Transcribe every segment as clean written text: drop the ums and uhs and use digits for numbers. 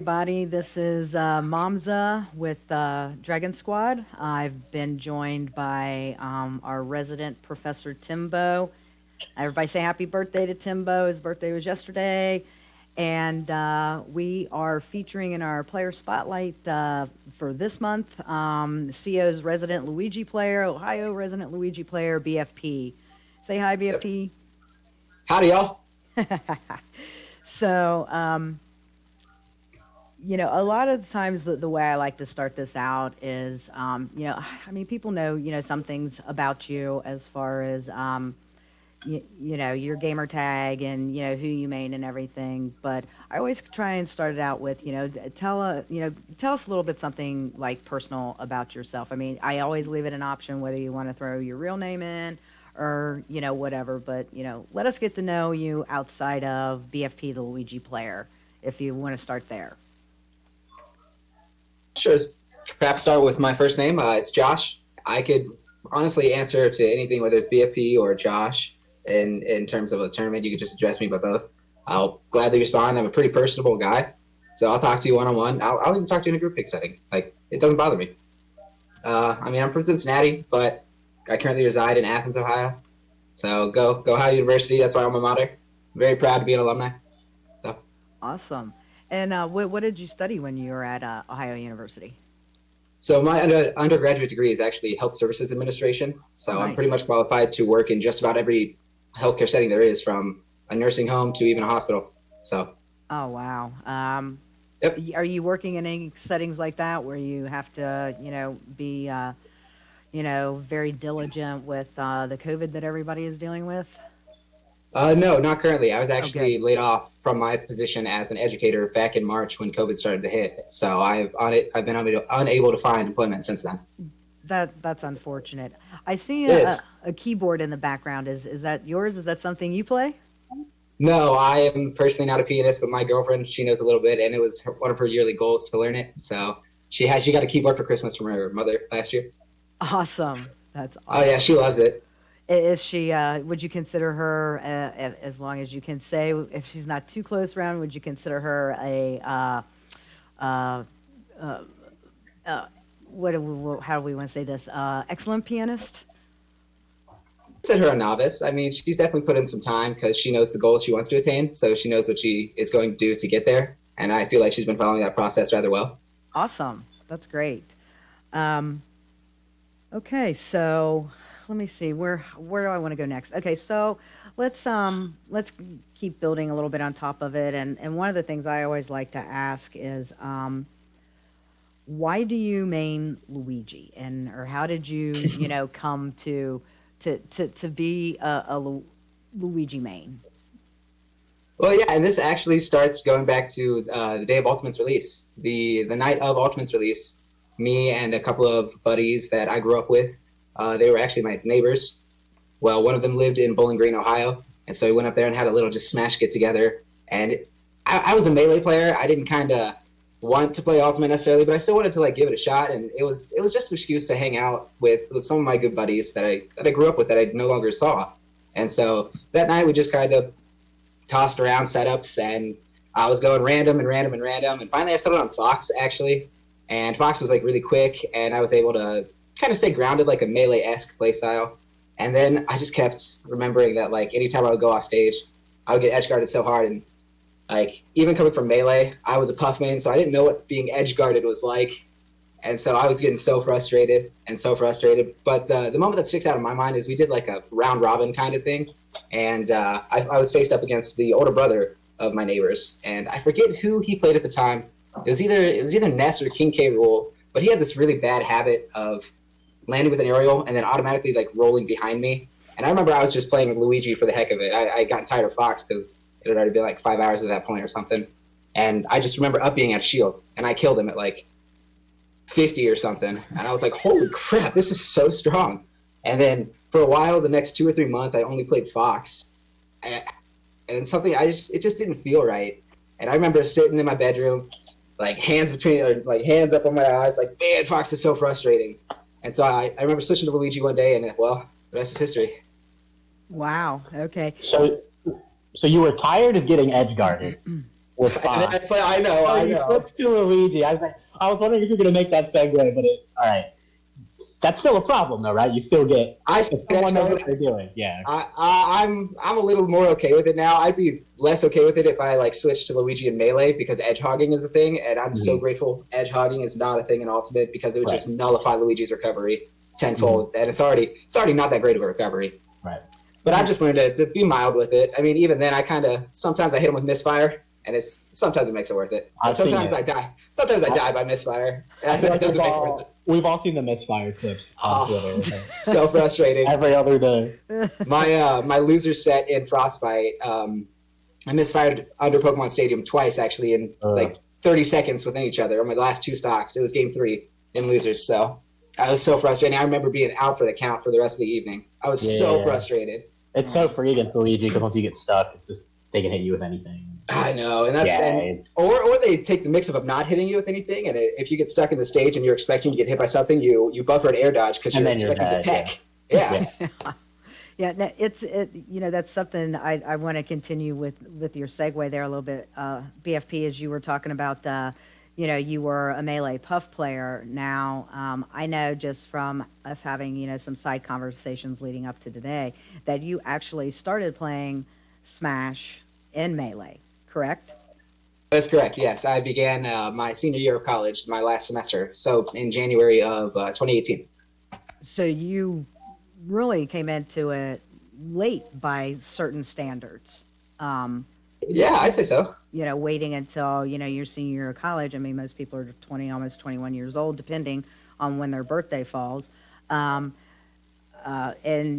Everybody, this is Mamza with DragonSquad. I've been joined by our resident Professor Timbo. Everybody say happy birthday to Timbo. His birthday was yesterday. And we are featuring in our player spotlight for this month CO's resident Luigi player, Ohio resident Luigi player, BFP. Say hi, Yep. BFP. Howdy, y'all. So, a lot of the times the way I like to start this out is, I mean, people know, some things about you as far as, your gamer tag and, who you main and everything. But I always try and start it out with, tell us a little bit something like personal about yourself. I mean, I always leave it an option whether you want to throw your real name in or, whatever. But, let us get to know you outside of BFP, the Luigi player, if you want to start there. Sure. Perhaps start with my first name. It's Josh. I could honestly answer to anything, whether it's BFP or Josh. In terms of a tournament, you could just address me by both. I'll gladly respond. I'm a pretty personable guy, so I'll talk to you one-on-one. I'll even talk to you in a group pick setting. Like, it doesn't bother me. I mean, I'm from Cincinnati, but I currently reside in Athens, Ohio. So go Ohio University. That's my alma mater. Very proud to be an alumni. So. Awesome. And what did you study when you were at Ohio University? So my undergraduate degree is actually health services administration. So Nice. I'm pretty much qualified to work in just about every healthcare setting there is, from a nursing home to even a hospital. So. Oh, wow. Yep. Are you working in any settings like that where you have to, be, very diligent with the COVID that everybody is dealing with? No, not currently. I was Oh, actually good. laid off from my position as an educator back in March when COVID started to hit. So I've been unable to find employment since then. That's unfortunate. I see It is. a keyboard in the background. Is that yours? Is that something you play? No, I am personally not a pianist, but my girlfriend, she knows a little bit, and it was one of her yearly goals to learn it. So she got a keyboard for Christmas from her mother last year. Awesome. That's Oh yeah, she awesome. loves it. Is she, would you consider her, as long as you can say, if she's not too close around, would you consider her a, uh, uh, uh, how do we want to say this? Excellent pianist? Consider her a novice. I mean, she's definitely put in some time because she knows the goals she wants to attain. So she knows what she is going to do to get there. And I feel like she's been following that process rather well. Awesome. That's great. Um, okay, so let me see where do I want to go next? Okay, so let's keep building a little bit on top of it. And one of the things I always like to ask is why do you main Luigi, and or how did you come to be Luigi main? Well, yeah, and this actually starts going back to the day of Ultimate's release. The night of Ultimate's release, me and a couple of buddies that I grew up with, they were actually my neighbors. Well, one of them lived in Bowling Green, Ohio, and so we went up there and had a little just smash get together. And I was a melee player. I didn't kind of want to play Ultimate necessarily, but I still wanted to like give it a shot. And it was just an excuse to hang out with some of my good buddies that I grew up with that I no longer saw. And so that night we just kind of tossed around setups, and I was going random and random and random. And finally I settled on Fox, actually. And Fox was like really quick, and I was able to kind of stay grounded, like a melee-esque playstyle. And then I just kept remembering that like anytime I would go off stage, I would get edge guarded so hard. And like even coming from melee, I was a puff main, so I didn't know what being edge guarded was like. And so I was getting so frustrated and so frustrated. But the moment that sticks out in my mind is we did like a round robin kind of thing. And I was faced up against the older brother of my neighbors. And I forget who he played at the time. It was either Ness or King K. Rool. But he had this really bad habit of landing with an aerial and then automatically like rolling behind me. And I remember I was just playing with Luigi for the heck of it. I got tired of Fox because it had already been like 5 hours at that point or something. And I just remember up being at shield. And I killed him at like 50 or something, and I was like, holy crap, this is so strong. And then for a while, the next 2 or 3 months, I only played Fox, and something it just didn't feel right. And I remember sitting in my bedroom, like hands up on my eyes, like, man, Fox is so frustrating. And so I remember switching to Luigi one day, and well, the rest is history. Wow. Okay. So you were tired of getting edge guarded, with And then Fox. I know, Oh, I you know. switched to Luigi. I was wondering if you're going to make that segue, but all right. That's still a problem, though, right? You still get I if someone knows what they're doing. Yeah. I'm a little more okay with it now. I'd be less okay with it if I like switched to Luigi and Melee because edge hogging is a thing, and I'm so grateful edge hogging is not a thing in Ultimate because it would just nullify Luigi's recovery tenfold, and it's already not that great of a recovery. Right. But I've just learned to be mild with it. I mean, even then, sometimes I hit him with misfire, and sometimes it makes it worth it. But sometimes I die. Sometimes I die by misfire. It doesn't make it worth it. We've all seen the misfire clips on Twitter. So frustrating. Every other day. My loser set in Frostbite, I misfired under Pokemon Stadium twice actually in like 30 seconds within each other on my last 2 stocks. It was game 3 in losers, so I was so frustrated. I remember being out for the count for the rest of the evening. I was so frustrated. It's so free against Luigi because once you get stuck, it's just they can hit you with anything. I know, and that's or they take the mix of not hitting you with anything, and if you get stuck in the stage and you're expecting to get hit by something, you buffer an air dodge because you're expecting to tech. Yeah. Yeah, that's something I want to continue with your segue there a little bit. BFP, as you were talking about, you were a Melee Puff player. Now, I know just from us having, some side conversations leading up to today that you actually started playing Smash in Melee, correct? That's correct, yes. I began my senior year of college, my last semester, so in January of 2018. So you really came into it late by certain standards. Yeah, I'd say so. Waiting until, your senior year of college. I mean, most people are 20, almost 21 years old, depending on when their birthday falls. And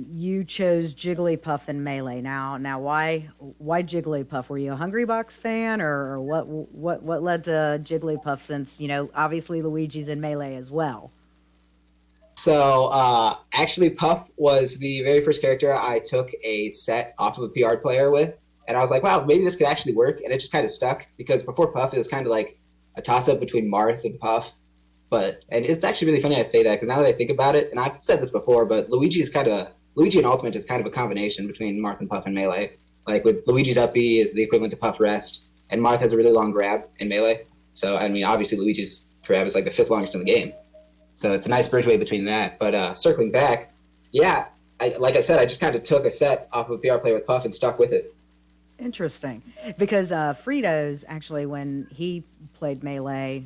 you chose Jigglypuff in Melee. Now, why Jigglypuff? Were you a Hungry Box fan, or what led to Jigglypuff? Since obviously Luigi's in Melee as well. So actually, Puff was the very first character I took a set off of a PR player with, and I was like, wow, maybe this could actually work, and it just kind of stuck because before Puff, it was kind of like a toss-up between Marth and Puff. And it's actually really funny I say that because now that I think about it, and I've said this before, but Luigi in Ultimate is kind of a combination between Marth and Puff in Melee. Like with Luigi's up B is the equivalent to Puff rest, and Marth has a really long grab in Melee. So I mean, obviously Luigi's grab is like the 5th longest in the game. So it's a nice bridgeway between that. But circling back, yeah, like I said, I just kind of took a set off of a PR player with Puff and stuck with it. Interesting, because Fritos actually, when he played Melee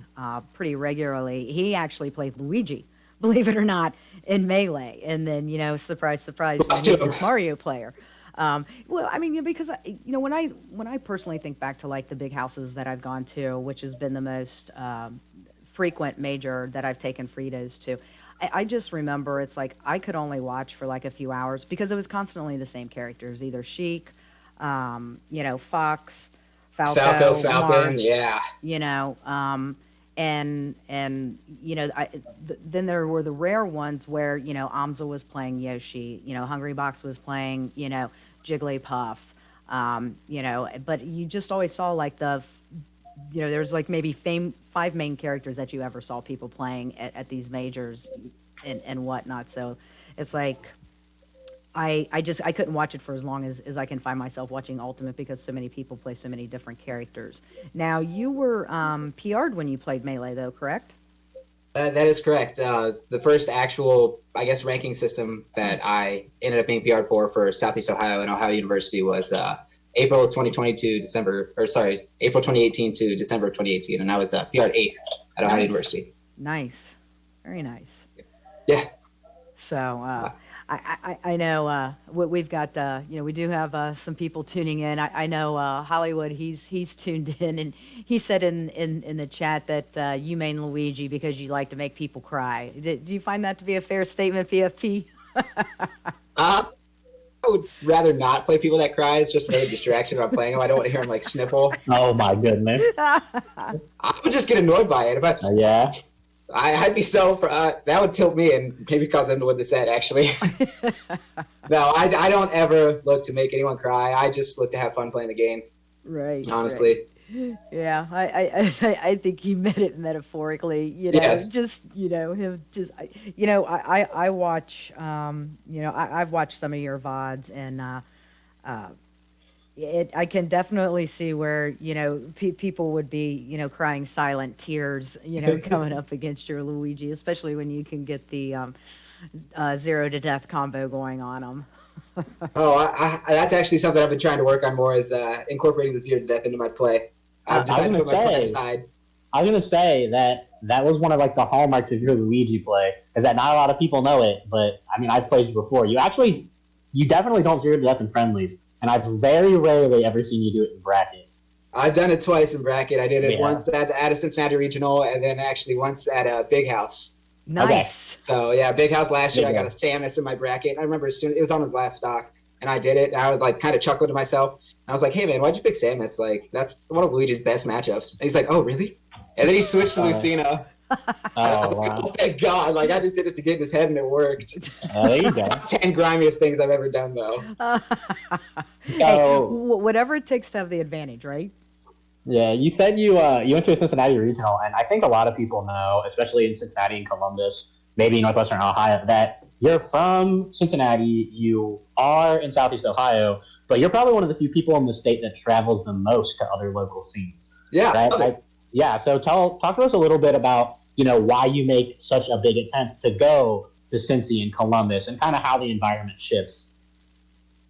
pretty regularly, he actually played Luigi, believe it or not, in Melee, and then surprise, surprise, he's this Mario player. Well, I mean, because when I personally think back to like the big houses that I've gone to, which has been the most frequent major that I've taken Fritos to, I just remember it's like I could only watch for like a few hours because it was constantly the same characters, either Sheik, Fox, Falcon, Falcon, yeah. And then there were the rare ones where Amza was playing Yoshi, Hungry Box was playing Jigglypuff, but you just always saw like there's like maybe 5 main characters that you ever saw people playing at these majors and whatnot. So it's like I couldn't watch it for as long as I can find myself watching Ultimate because so many people play so many different characters. Now, you were PR'd when you played Melee, though, correct? That is correct. The first actual, I guess, ranking system that I ended up being PR'd for Southeast Ohio and Ohio University was April 2020 to April 2018 to December 2018, and I was PR'd 8th at Ohio University. Nice. Very nice. Yeah. So, I know we've got we do have some people tuning in. I know Hollywood, he's tuned in, and he said in the chat that you main Luigi because you like to make people cry. Do you find that to be a fair statement, BFP? I would rather not play people that cry. It's just another distraction when I'm playing them. I don't want to hear them like sniffle. Oh my goodness! I would just get annoyed by it. But yeah. I'd be so that would tilt me and maybe cause them to win the set. Actually, no, I don't ever look to make anyone cry. I just look to have fun playing the game. Right. Honestly. Right. Yeah, I think he meant it metaphorically. Yes. Just him. Just I watch. I've watched some of your VODs, and I can definitely see where, people would be, crying silent tears, coming up against your Luigi, especially when you can get the zero to death combo going on them. Oh, that's actually something I've been trying to work on more is incorporating the zero to death into my play. I've I was decided to gonna put my plan say, aside. I was gonna say that was one of like the hallmarks of your Luigi play, is that not a lot of people know it, but I mean I've played you before. You definitely don't zero to death in friendlies, and I've very rarely ever seen you do it in bracket. I've done it twice in bracket. I did it Yeah. once at a Cincinnati regional, and then actually once at a Big House. Nice. So yeah, Big House last year, I Big got a Samus in my bracket. And I remember as soon it was on his last stock, and I did it. And I was like, kind of chuckling to myself. And I was like, "Hey man, why'd you pick Samus? Like that's one of Luigi's best matchups." And he's like, "Oh really?" And then he switched to Lucina. I was like, wow. "Oh thank God!" Like I just did it to get in his head, and it worked. There you go. 10 grimiest things I've ever done, though. Hey, So whatever it takes to have the advantage, right? yeah, you said you went to a Cincinnati regional, and I think a lot of people know, especially in Cincinnati and Columbus, maybe Northwestern Ohio, that you're from Cincinnati, you are in Southeast Ohio, but you're probably one of the few people in the state that travels the most to other local scenes. Yeah, Right? love it. Yeah. So talk to us a little bit about why you make such a big attempt to go to Cincy and Columbus, and kind of how the environment shifts.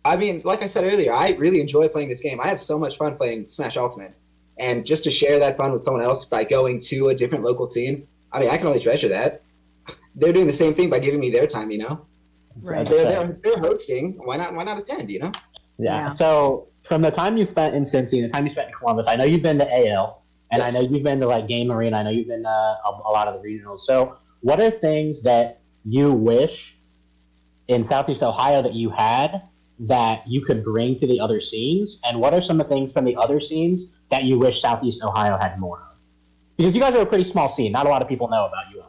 I mean, like I said earlier, I really enjoy playing this game. I have so much fun playing Smash Ultimate. And just to share that fun with someone else by going to a different local scene, I mean, I can only treasure that. They're doing the same thing by giving me their time, Right. They're hosting. Why not attend, Yeah. Yeah. So from the time you spent in Cincy and the time you spent in Columbus, I know you've been to AL, and Yes. I know you've been to like Game Arena. I know you've been to a lot of the regionals. So what are things that you wish in Southeast Ohio that you had that you could bring to the other scenes? And what are some of the things from the other scenes that you wish Southeast Ohio had more of? Because you guys are a pretty small scene. Not a lot of people know about you.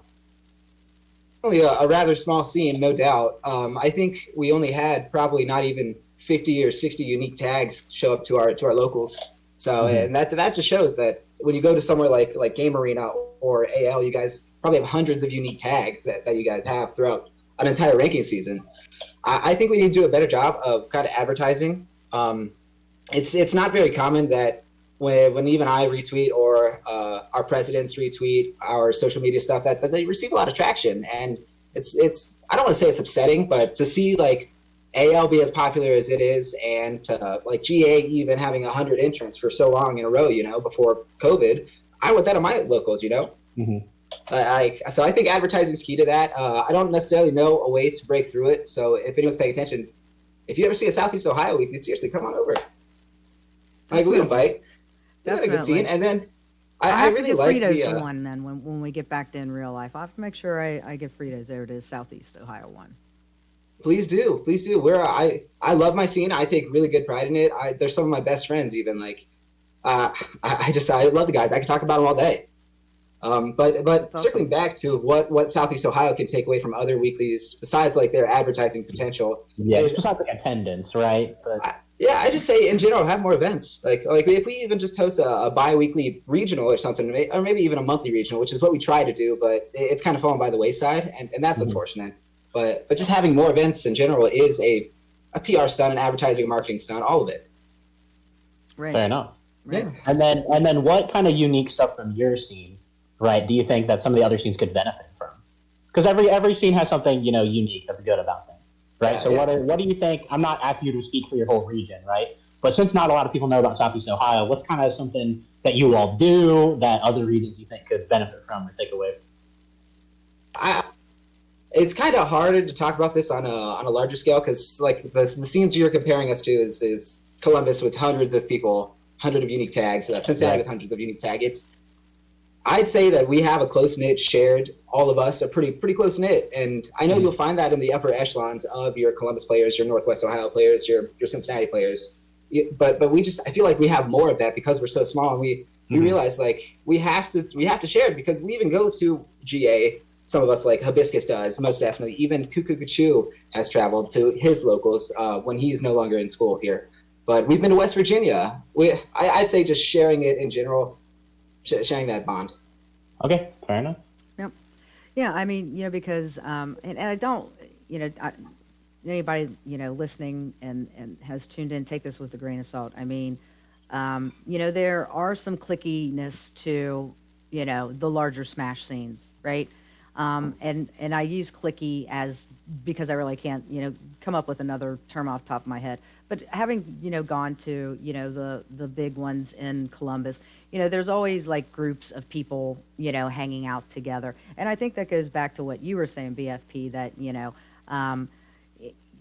Only a rather small scene, no doubt. I think we only had probably not even 50 or 60 unique tags show up to our locals. So, and that just shows that when you go to somewhere like Game Arena or AL, you guys probably have hundreds of unique tags that you guys have throughout an entire ranking season. I think we need to do a better job of kind of advertising. It's not very common that when even I retweet or our presidents retweet our social media stuff that they receive a lot of traction. And it's I don't want to say it's upsetting, but to see like AL be as popular as it is, and like GA even having 100 entrants for so long in a row, before COVID, I want that on my locals, Mm-hmm. So I think advertising is key to that. I don't necessarily know a way to break through it. So if anyone's paying attention, if you ever see a Southeast Ohio weekly, seriously, come on over. Like we invite. We got a good scene, and then I really like Fritos one. Then when we get back to in real life, I have to make sure I get Fritos over to Southeast Ohio one. Please do. I love my scene. I take really good pride in it. They're some of my best friends. Even like, I love the guys. I could talk about them all day. But circling back to what Southeast Ohio can take away from other weeklies besides like their advertising potential. Yeah, it's besides like attendance, right? But I just say in general have more events. Like if we even just host a bi-weekly regional or something, or maybe even a monthly regional, which is what we try to do, but it's kind of fallen by the wayside, and that's unfortunate. But just having more events in general is a PR stunt, an advertising and marketing stunt, all of it. Right. Fair enough. Right. Yeah. And then what kind of unique stuff from your scene, right, do you think that some of the other scenes could benefit from? Because every scene has something unique that's good about them, right? Yeah, So what do you think? I'm not asking you to speak for your whole region, right? But since not a lot of people know about Southeast Ohio, what's kind of something that you all do that other regions you think could benefit from or take away? It's kind of harder to talk about this on a larger scale because like the scenes you're comparing us to is Columbus with hundreds of people, hundred of unique tags, Cincinnati with hundreds of unique tags. I'd say that we have a close knit, shared. All of us are pretty close knit, and I know you'll find that in the upper echelons of your Columbus players, your Northwest Ohio players, your Cincinnati players. But I feel like we have more of that because we're so small, and we realize like we have to share it because we even go to GA. Some of us, like Hibiscus does, most definitely. Even Cuckoo Kachu has traveled to his locals when he's no longer in school here. But we've been to West Virginia. I'd say just sharing it in general, sharing that bond. Okay, fair enough. Yep. Yeah, I mean, because and I don't, anybody, listening and has tuned in, take this with a grain of salt. I mean, there are some clickiness to, the larger Smash scenes, right? And I use clicky as because I really can't, come up with another term off the top of my head. But having, gone to, the big ones in Columbus, there's always like groups of people, hanging out together. And I think that goes back to what you were saying, BFP, that,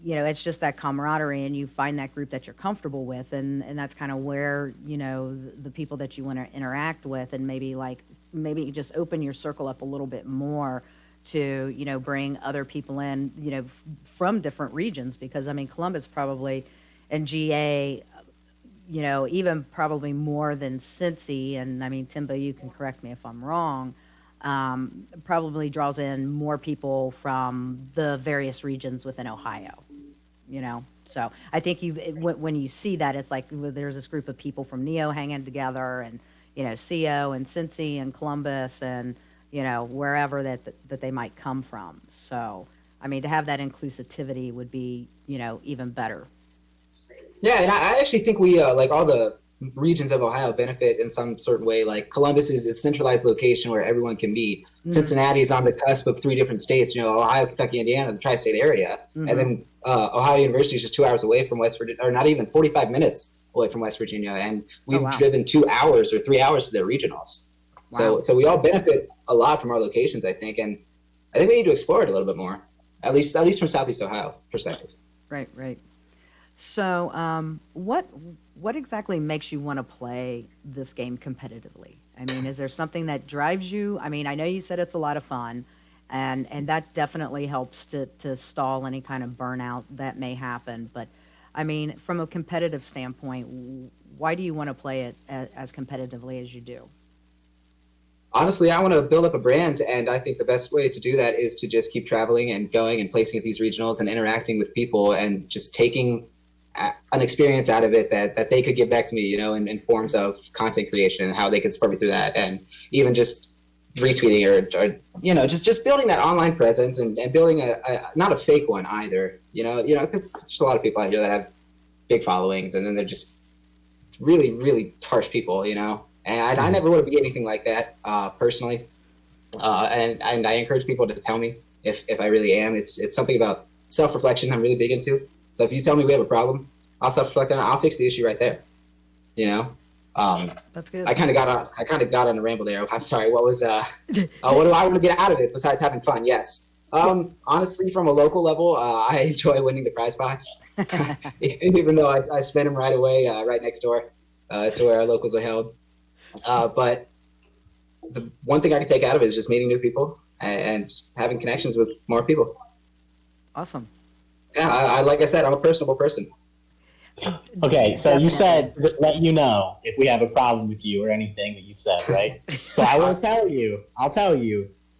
it's just that camaraderie, and you find that group that you're comfortable with, and that's kind of where, the people that you want to interact with, and maybe just open your circle up a little bit more to, bring other people in, from different regions, because I mean, Columbus probably and GA, even probably more than Cincy, and I mean, Timbo, you can correct me if I'm wrong, probably draws in more people from the various regions within Ohio, So I think when you see that, it's like there's this group of people from Neo hanging together, and, CO and Cincy and Columbus and, wherever that they might come from. So, I mean, to have that inclusivity would be, even better. Yeah, and I actually think we, like all the regions of Ohio benefit in some certain way. Like Columbus is a centralized location where everyone can meet. Mm-hmm. Cincinnati is on the cusp of 3 different states, Ohio, Kentucky, Indiana, the tri-state area. Mm-hmm. And then Ohio University is just 2 hours away from West Virginia, or not even 45 minutes away from West Virginia. And we've driven 2 hours or 3 hours to their regionals. Wow. So we all benefit a lot from our locations, I think. And I think we need to explore it a little bit more, at least from Southeast Ohio perspective. Right. So, what exactly makes you want to play this game competitively? I mean, is there something that drives you? I mean, I know you said it's a lot of fun, and that definitely helps to stall any kind of burnout that may happen. But, I mean, from a competitive standpoint, why do you want to play it as competitively as you do? Honestly, I want to build up a brand, and I think the best way to do that is to just keep traveling and going and placing at these regionals and interacting with people and just taking an experience out of it that they could give back to me, in forms of content creation and how they could support me through that, and even just retweeting or just building that online presence and building a not a fake one either, because there's a lot of people out here that have big followings and then they're just really, really harsh people, and I never want to be anything like that personally, and I encourage people to tell me if I really am. It's something about self-reflection I'm really big into. So if you tell me we have a problem, I'll self-reflect on it. I'll fix the issue right there. That's good. I kind of got on a ramble there. I'm sorry. What was what do I want to get out of it besides having fun? Yes. Honestly, from a local level, I enjoy winning the prize pots, even though I spend them right away, right next door to where our locals are held. But the one thing I can take out of it is just meeting new people and having connections with more people. Awesome. Yeah, I like I said, I'm a personable person. Okay, so definitely. You said just let you know if we have a problem with you or anything that you said, right? So I'll tell you,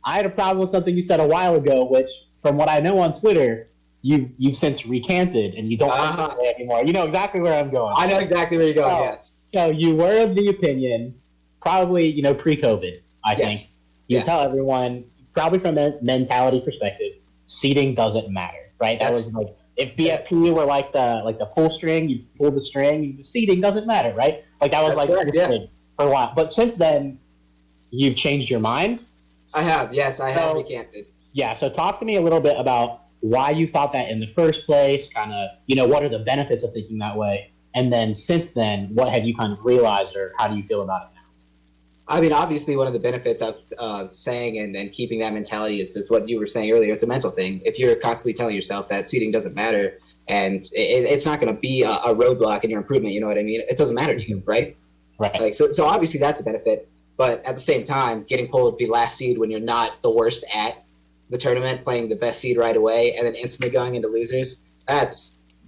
I had a problem with something you said a while ago, which, from what I know on Twitter, you've since recanted and you don't say it anymore. You know exactly where I'm going. I know exactly where you're going. Yes. So you were of the opinion, probably pre-COVID, I think. You tell everyone, probably from a mentality perspective, seeding doesn't matter. Right, that was like if BFP were like the pull string, you pull the string. Seeding doesn't matter, right? Like that was for a while. But since then, you've changed your mind. I have, yes, I have recanted. Yeah, so talk to me a little bit about why you thought that in the first place. Kind of, what are the benefits of thinking that way? And then since then, what have you kind of realized, or how do you feel about it now? I mean, obviously, one of the benefits of saying and keeping that mentality is what you were saying earlier. It's a mental thing. If you're constantly telling yourself that seeding doesn't matter and it's not going to be a roadblock in your improvement, you know what I mean? It doesn't matter to you, right? Right. Like so obviously that's a benefit. But at the same time, getting pulled to be last seed when you're not the worst at the tournament, playing the best seed right away, and then instantly going into losers, that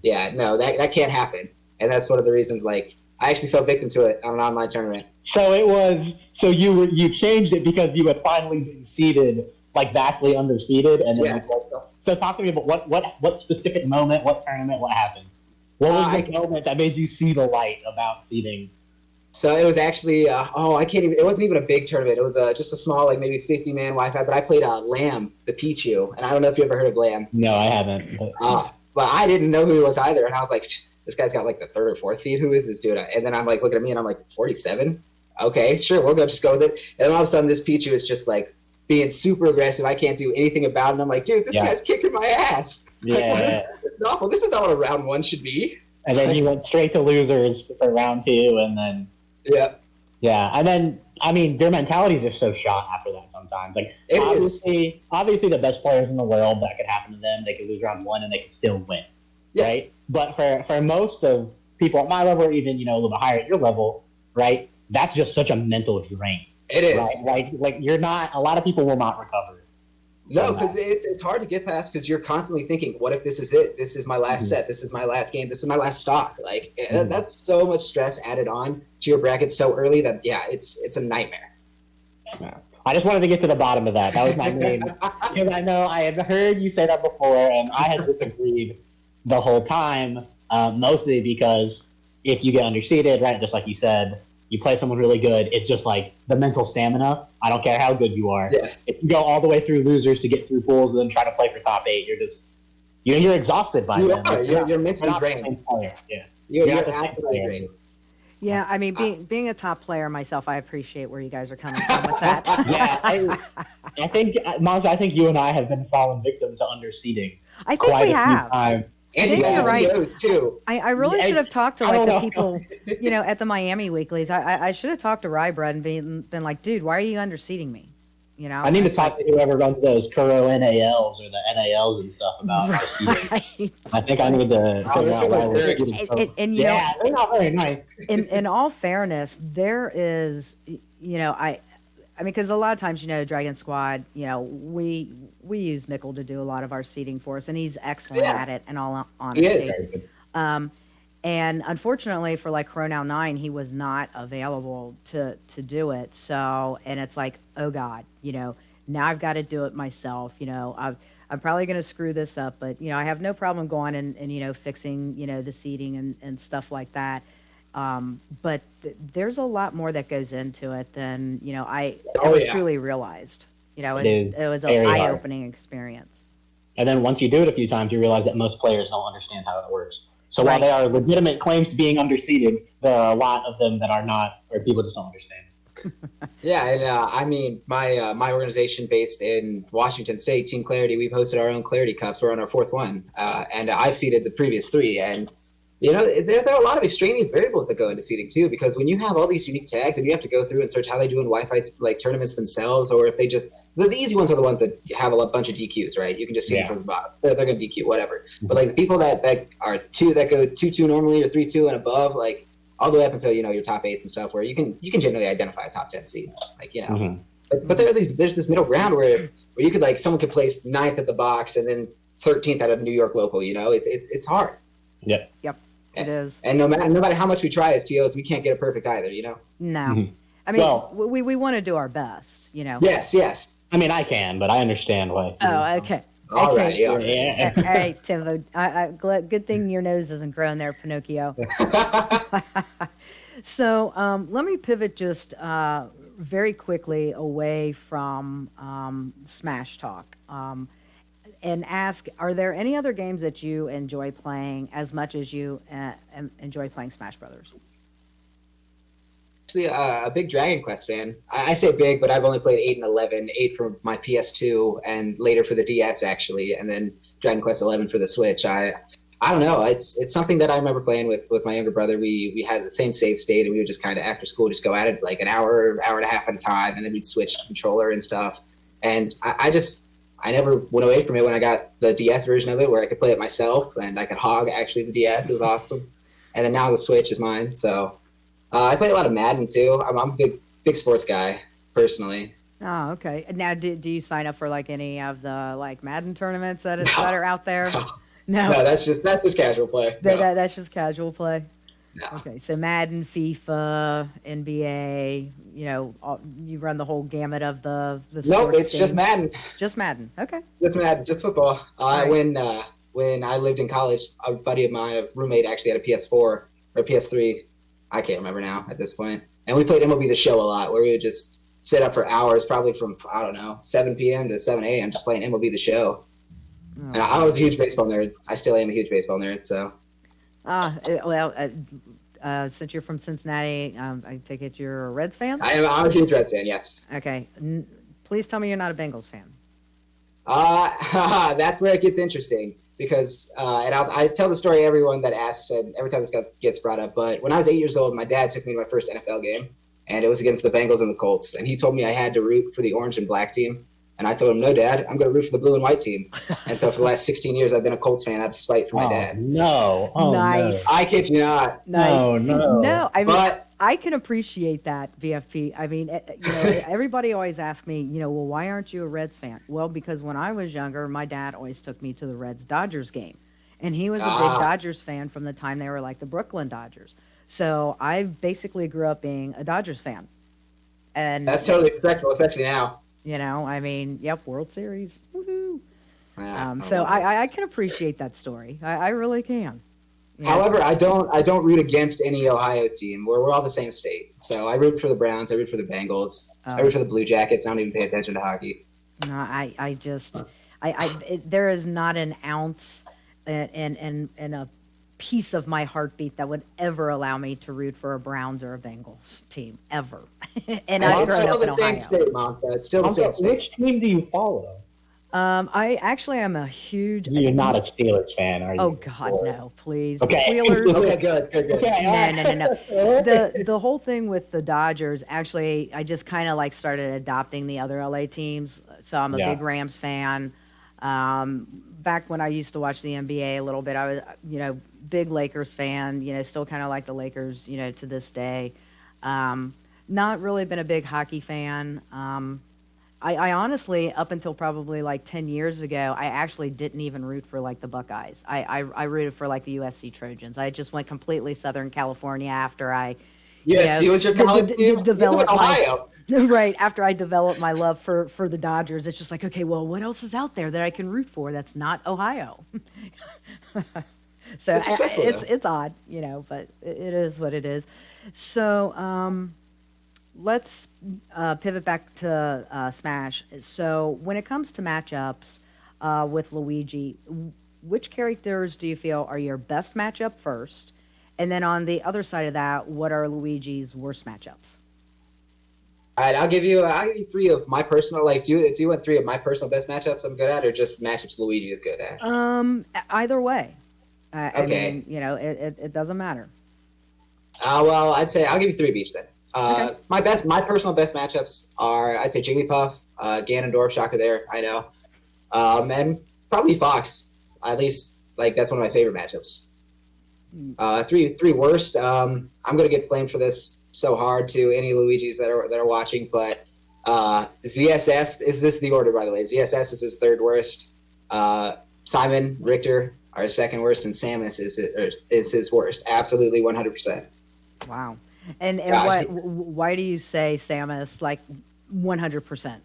can't happen. And that's one of the reasons, I actually fell victim to it on an online tournament. So you changed it because you had finally been seeded, vastly underseeded, and then so talk to me about what specific moment, what tournament, what happened? What was the moment that made you see the light about seeding? So it was actually it wasn't even a big tournament. It was just a small maybe 50-man Wi-Fi, but I played Lamb, the Pichu, and I don't know if you ever heard of Lamb. No, I haven't. but I didn't know who he was either. And I was like, this guy's got like the third or fourth seed. Who is this dude? And then I'm like looking at me and I'm like, 47? Okay, sure, we'll just go with it. And then all of a sudden this Pichu is just like being super aggressive. I can't do anything about it. And I'm like, dude, this guy's kicking my ass. Yeah. It's awful. This is not what a round 1 should be. And then you went straight to losers for round 2, and then and then I mean your mentality is just so shot after that sometimes. Like obviously the best players in the world, that could happen to them. They could lose round 1 and they could still win, right? But for most of people at my level, or even a little bit higher at your level, right? That's just such a mental drain. It is. Right? Like you're not. A lot of people will not recover. No, because it's hard to get past because you're constantly thinking, what if this is it? This is my last set. This is my last game. This is my last stock. Like that's so much stress added on to your bracket so early that it's a nightmare. I just wanted to get to the bottom of that. That was my main. Because I know I had heard you say that before, and I had disagreed the whole time. Mostly because if you get underseeded, right, just like you said, you play someone really good. It's just like the mental stamina. I don't care how good you are. Yes. If you go all the way through losers to get through pools and then try to play for top 8, you're just you're exhausted by then. You're mentally drained. Yeah. You're absolutely drained. Yeah, I mean, being a top player myself, I appreciate where you guys are coming from with that. I think, Monza, I think you and I have been fallen victim to underseeding. I think we have. And you guys are right. Too. I really should have talked to the people, at the Miami weeklies. I should have talked to Rybread and been like, dude, why are you underseeding me? I need to talk to whoever runs those Kuro NALs or the NALs and stuff about our seeding. I think I need to figure out why we're getting they're not very nice. In all fairness, there is, I mean, because a lot of times, DragonSquad, we use Mickle to do a lot of our seeding for us, and he's excellent at it. In all honesty, he is. And unfortunately for like Chronow 9, he was not available to do it. So, and it's like, oh God, now I've got to do it myself. I'm probably going to screw this up, but I have no problem going and fixing the seating and stuff like that. But there's a lot more that goes into it than I ever truly realized. It was an eye-opening experience. And then once you do it a few times, you realize that most players don't understand how it works. So while there are legitimate claims to being underseeded, there are a lot of them that are not, or people just don't understand. And I mean, my organization based in Washington State, Team Clarity, we've hosted our own Clarity Cups. We're on our 4th one, and I've seeded the previous 3. And there are a lot of extraneous variables that go into seeding too, because when you have all these unique tags and you have to go through and search how they do in Wi-Fi like tournaments themselves, or if they just the easy ones are the ones that have a bunch of DQs, right? You can just see them from the bottom. They're going to DQ whatever. But like the people that are that go 2-2 normally or 3-2 and above, like all the way up until your top 8s and stuff, where you can generally identify a top 10 seed, like But there's this middle ground where you could someone could place 9th at the box and then 13th at a New York local. It's hard. Yep. It is. And no matter how much we try as TOs, we can't get it perfect either, No. I mean, we want to do our best, Yes. I mean, I can, but I understand why. Oh, okay. All right. Yeah. All right, Timbo. Good thing your nose isn't grown there, Pinocchio. So let me pivot just very quickly away from Smash Talk. And ask, are there any other games that you enjoy playing as much as you enjoy playing Smash Brothers? Actually, a big Dragon Quest fan. I say big, but I've only played 8 and 11. 8 for my PS2, and later for the DS, actually, and then Dragon Quest 11 for the Switch. I don't know. It's something that I remember playing with my younger brother. We had the same save state, and we would just kind of after school just go at it like an hour and a half at a time, and then we'd switch controller and stuff. And I never went away from it when I got the DS version of it, where I could play it myself and I could hog actually the DS. It was awesome. And then now the Switch is mine. So I play a lot of Madden too. I'm a big sports guy personally. Oh, okay. Now, do you sign up for any of the Madden tournaments that are out there? No, that's just casual play. That's just casual play. No. Okay, so Madden, FIFA, NBA, you run the whole gamut of the Nope, it's just Madden. Just Madden. Okay. Just Madden, just football. Right. When I lived in college, a buddy of mine, a roommate, actually had a PS4 or PS3. I can't remember now at this point. And we played MLB The Show a lot, where we would just sit up for hours, probably from 7 p.m. to 7 a.m. just playing MLB The Show. Oh, And I was a huge baseball nerd. I still am a huge baseball nerd. So since you're from Cincinnati, I take it you're a Reds fan? I'm a huge Reds fan. Yes. Okay. Please tell me you're not a Bengals fan. That's where it gets interesting because, and I tell the story everyone that asks and every time this gets brought up. But when I was 8 years old, my dad took me to my first NFL game, and it was against the Bengals and the Colts. And he told me I had to root for the orange and black team. And I told him, no, Dad, I'm going to root for the blue and white team. And so for the last 16 years, I've been a Colts fan out of spite for my dad. No. Oh, Nice. no. I kid you not. Nice. No, I mean, But I can appreciate that, BFP. I mean, everybody always asks me, well, why aren't you a Reds fan? Well, because when I was younger, my dad always took me to the Reds-Dodgers game. And he was a big Dodgers fan from the time they were like the Brooklyn Dodgers. So I basically grew up being a Dodgers fan. And that's totally respectable, especially now. I mean, yep, World Series. Woohoo. Yeah, So I can appreciate that story. I really can. Yeah. However, I don't root against any Ohio team. We're all the same state. So I root for the Browns. I root for the Bengals. I root for the Blue Jackets. I don't even pay attention to hockey. No, there is not an ounce and a piece of my heartbeat that would ever allow me to root for a Browns or a Bengals team ever. And I've it's grown still up in the Ohio. same state, Mom. So it's still the same state. Which team do you follow? I actually am a huge. You're not a Steelers fan, are you? Oh God, no! Please, Okay. The Steelers. Okay, good. Okay, No. The whole thing with the Dodgers, actually, I just kind of like started adopting the other LA teams. So I'm a big Rams fan. Back when I used to watch the NBA a little bit, I was, big Lakers fan. Still kind of like the Lakers, to this day. Not really been a big hockey fan. I honestly, up until probably like 10 years ago, I actually didn't even root for like the Buckeyes. I rooted for like the USC Trojans. I just went completely Southern California after I USC was your college team? developed Ohio. right after I developed my love for the Dodgers. It's just like, okay, well, what else is out there that I can root for that's not Ohio? So it's odd, but it is what it is. So let's pivot back to Smash. So when it comes to matchups with Luigi, which characters do you feel are your best matchup first? And then on the other side of that, what are Luigi's worst matchups? All right, I'll give you three of my personal. Like, do you want three of my personal best matchups I'm good at, or just matchups Luigi is good at? Either way. Okay. I mean, it doesn't matter. Well, I'd say I'll give you three of each then. Okay. My personal best matchups are, I'd say, Jigglypuff, Ganondorf, shocker there, I know, and probably Fox. At least, like, that's one of my favorite matchups. Three worst. I'm gonna get flamed for this so hard to any Luigis that are watching, but ZSS is this the order, by the way? ZSS is his third worst. Simon Richter are his second worst, and Samus is his worst. Absolutely 100%. Wow. And Gosh. why do you say Samus like 100%?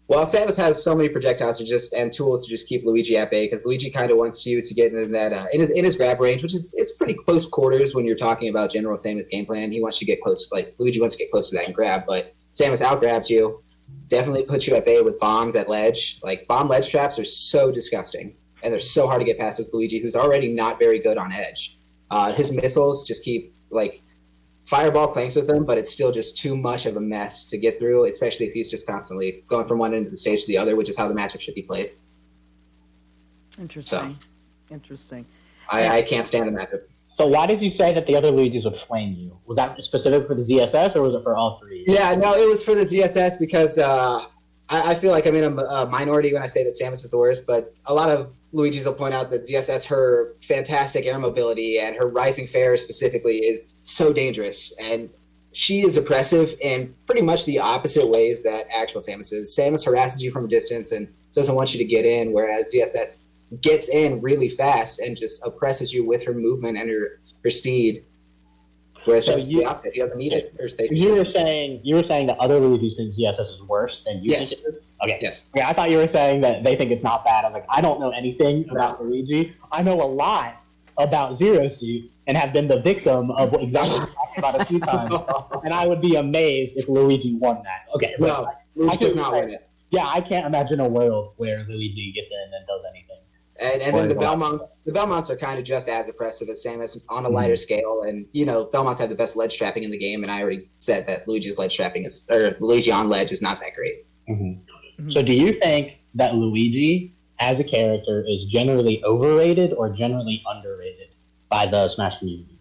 Well, Samus has so many projectiles and tools to just keep Luigi at bay, because Luigi kind of wants you to get into that in his grab range, which is it's pretty close quarters when you're talking about general Samus game plan. He wants you to get close, like Luigi wants to get close to that and grab, but Samus out grabs you, definitely puts you at bay with bombs at ledge. Like bomb ledge traps are so disgusting, and they're so hard to get past this Luigi, who's already not very good on edge. His missiles just keep like fireball clanks with them, but it's still just too much of a mess to get through, especially if he's just constantly going from one end of the stage to the other, which is how the matchup should be played. Interesting. Interesting. I can't stand the matchup. So why did you say that the other Luigis would flame you? Was that specific for the ZSS, or was it for all three? Yeah, no, it was for the ZSS because I feel like I'm in a minority when I say that Samus is the worst, but a lot of Luigi's will point out that ZSS, her fantastic air mobility and her rising fair specifically is so dangerous. And she is oppressive in pretty much the opposite ways that actual Samus is. Samus harasses you from a distance and doesn't want you to get in, whereas ZSS gets in really fast and just oppresses you with her movement and her speed. Whereas that's the opposite. He doesn't need it. You were saying that other Luigis think ZSS is worse than you Yes. think it is? Okay. Yes. Okay, I thought you were saying that they think it's not bad. I was like, I don't know anything about Luigi. I know a lot about Zero Suit and have been the victim of what exactly what you're talking about a few times. And I would be amazed if Luigi won that. Okay. No, Luigi does not win it. Yeah, I can't imagine a world where Luigi gets in and does anything. And then the Belmonts are kind of just as oppressive as Samus on a lighter scale. And, Belmonts have the best ledge trapping in the game. And I already said that Luigi's ledge trapping Luigi on ledge is not that great. So do you think that Luigi as a character is generally overrated or generally underrated by the Smash community?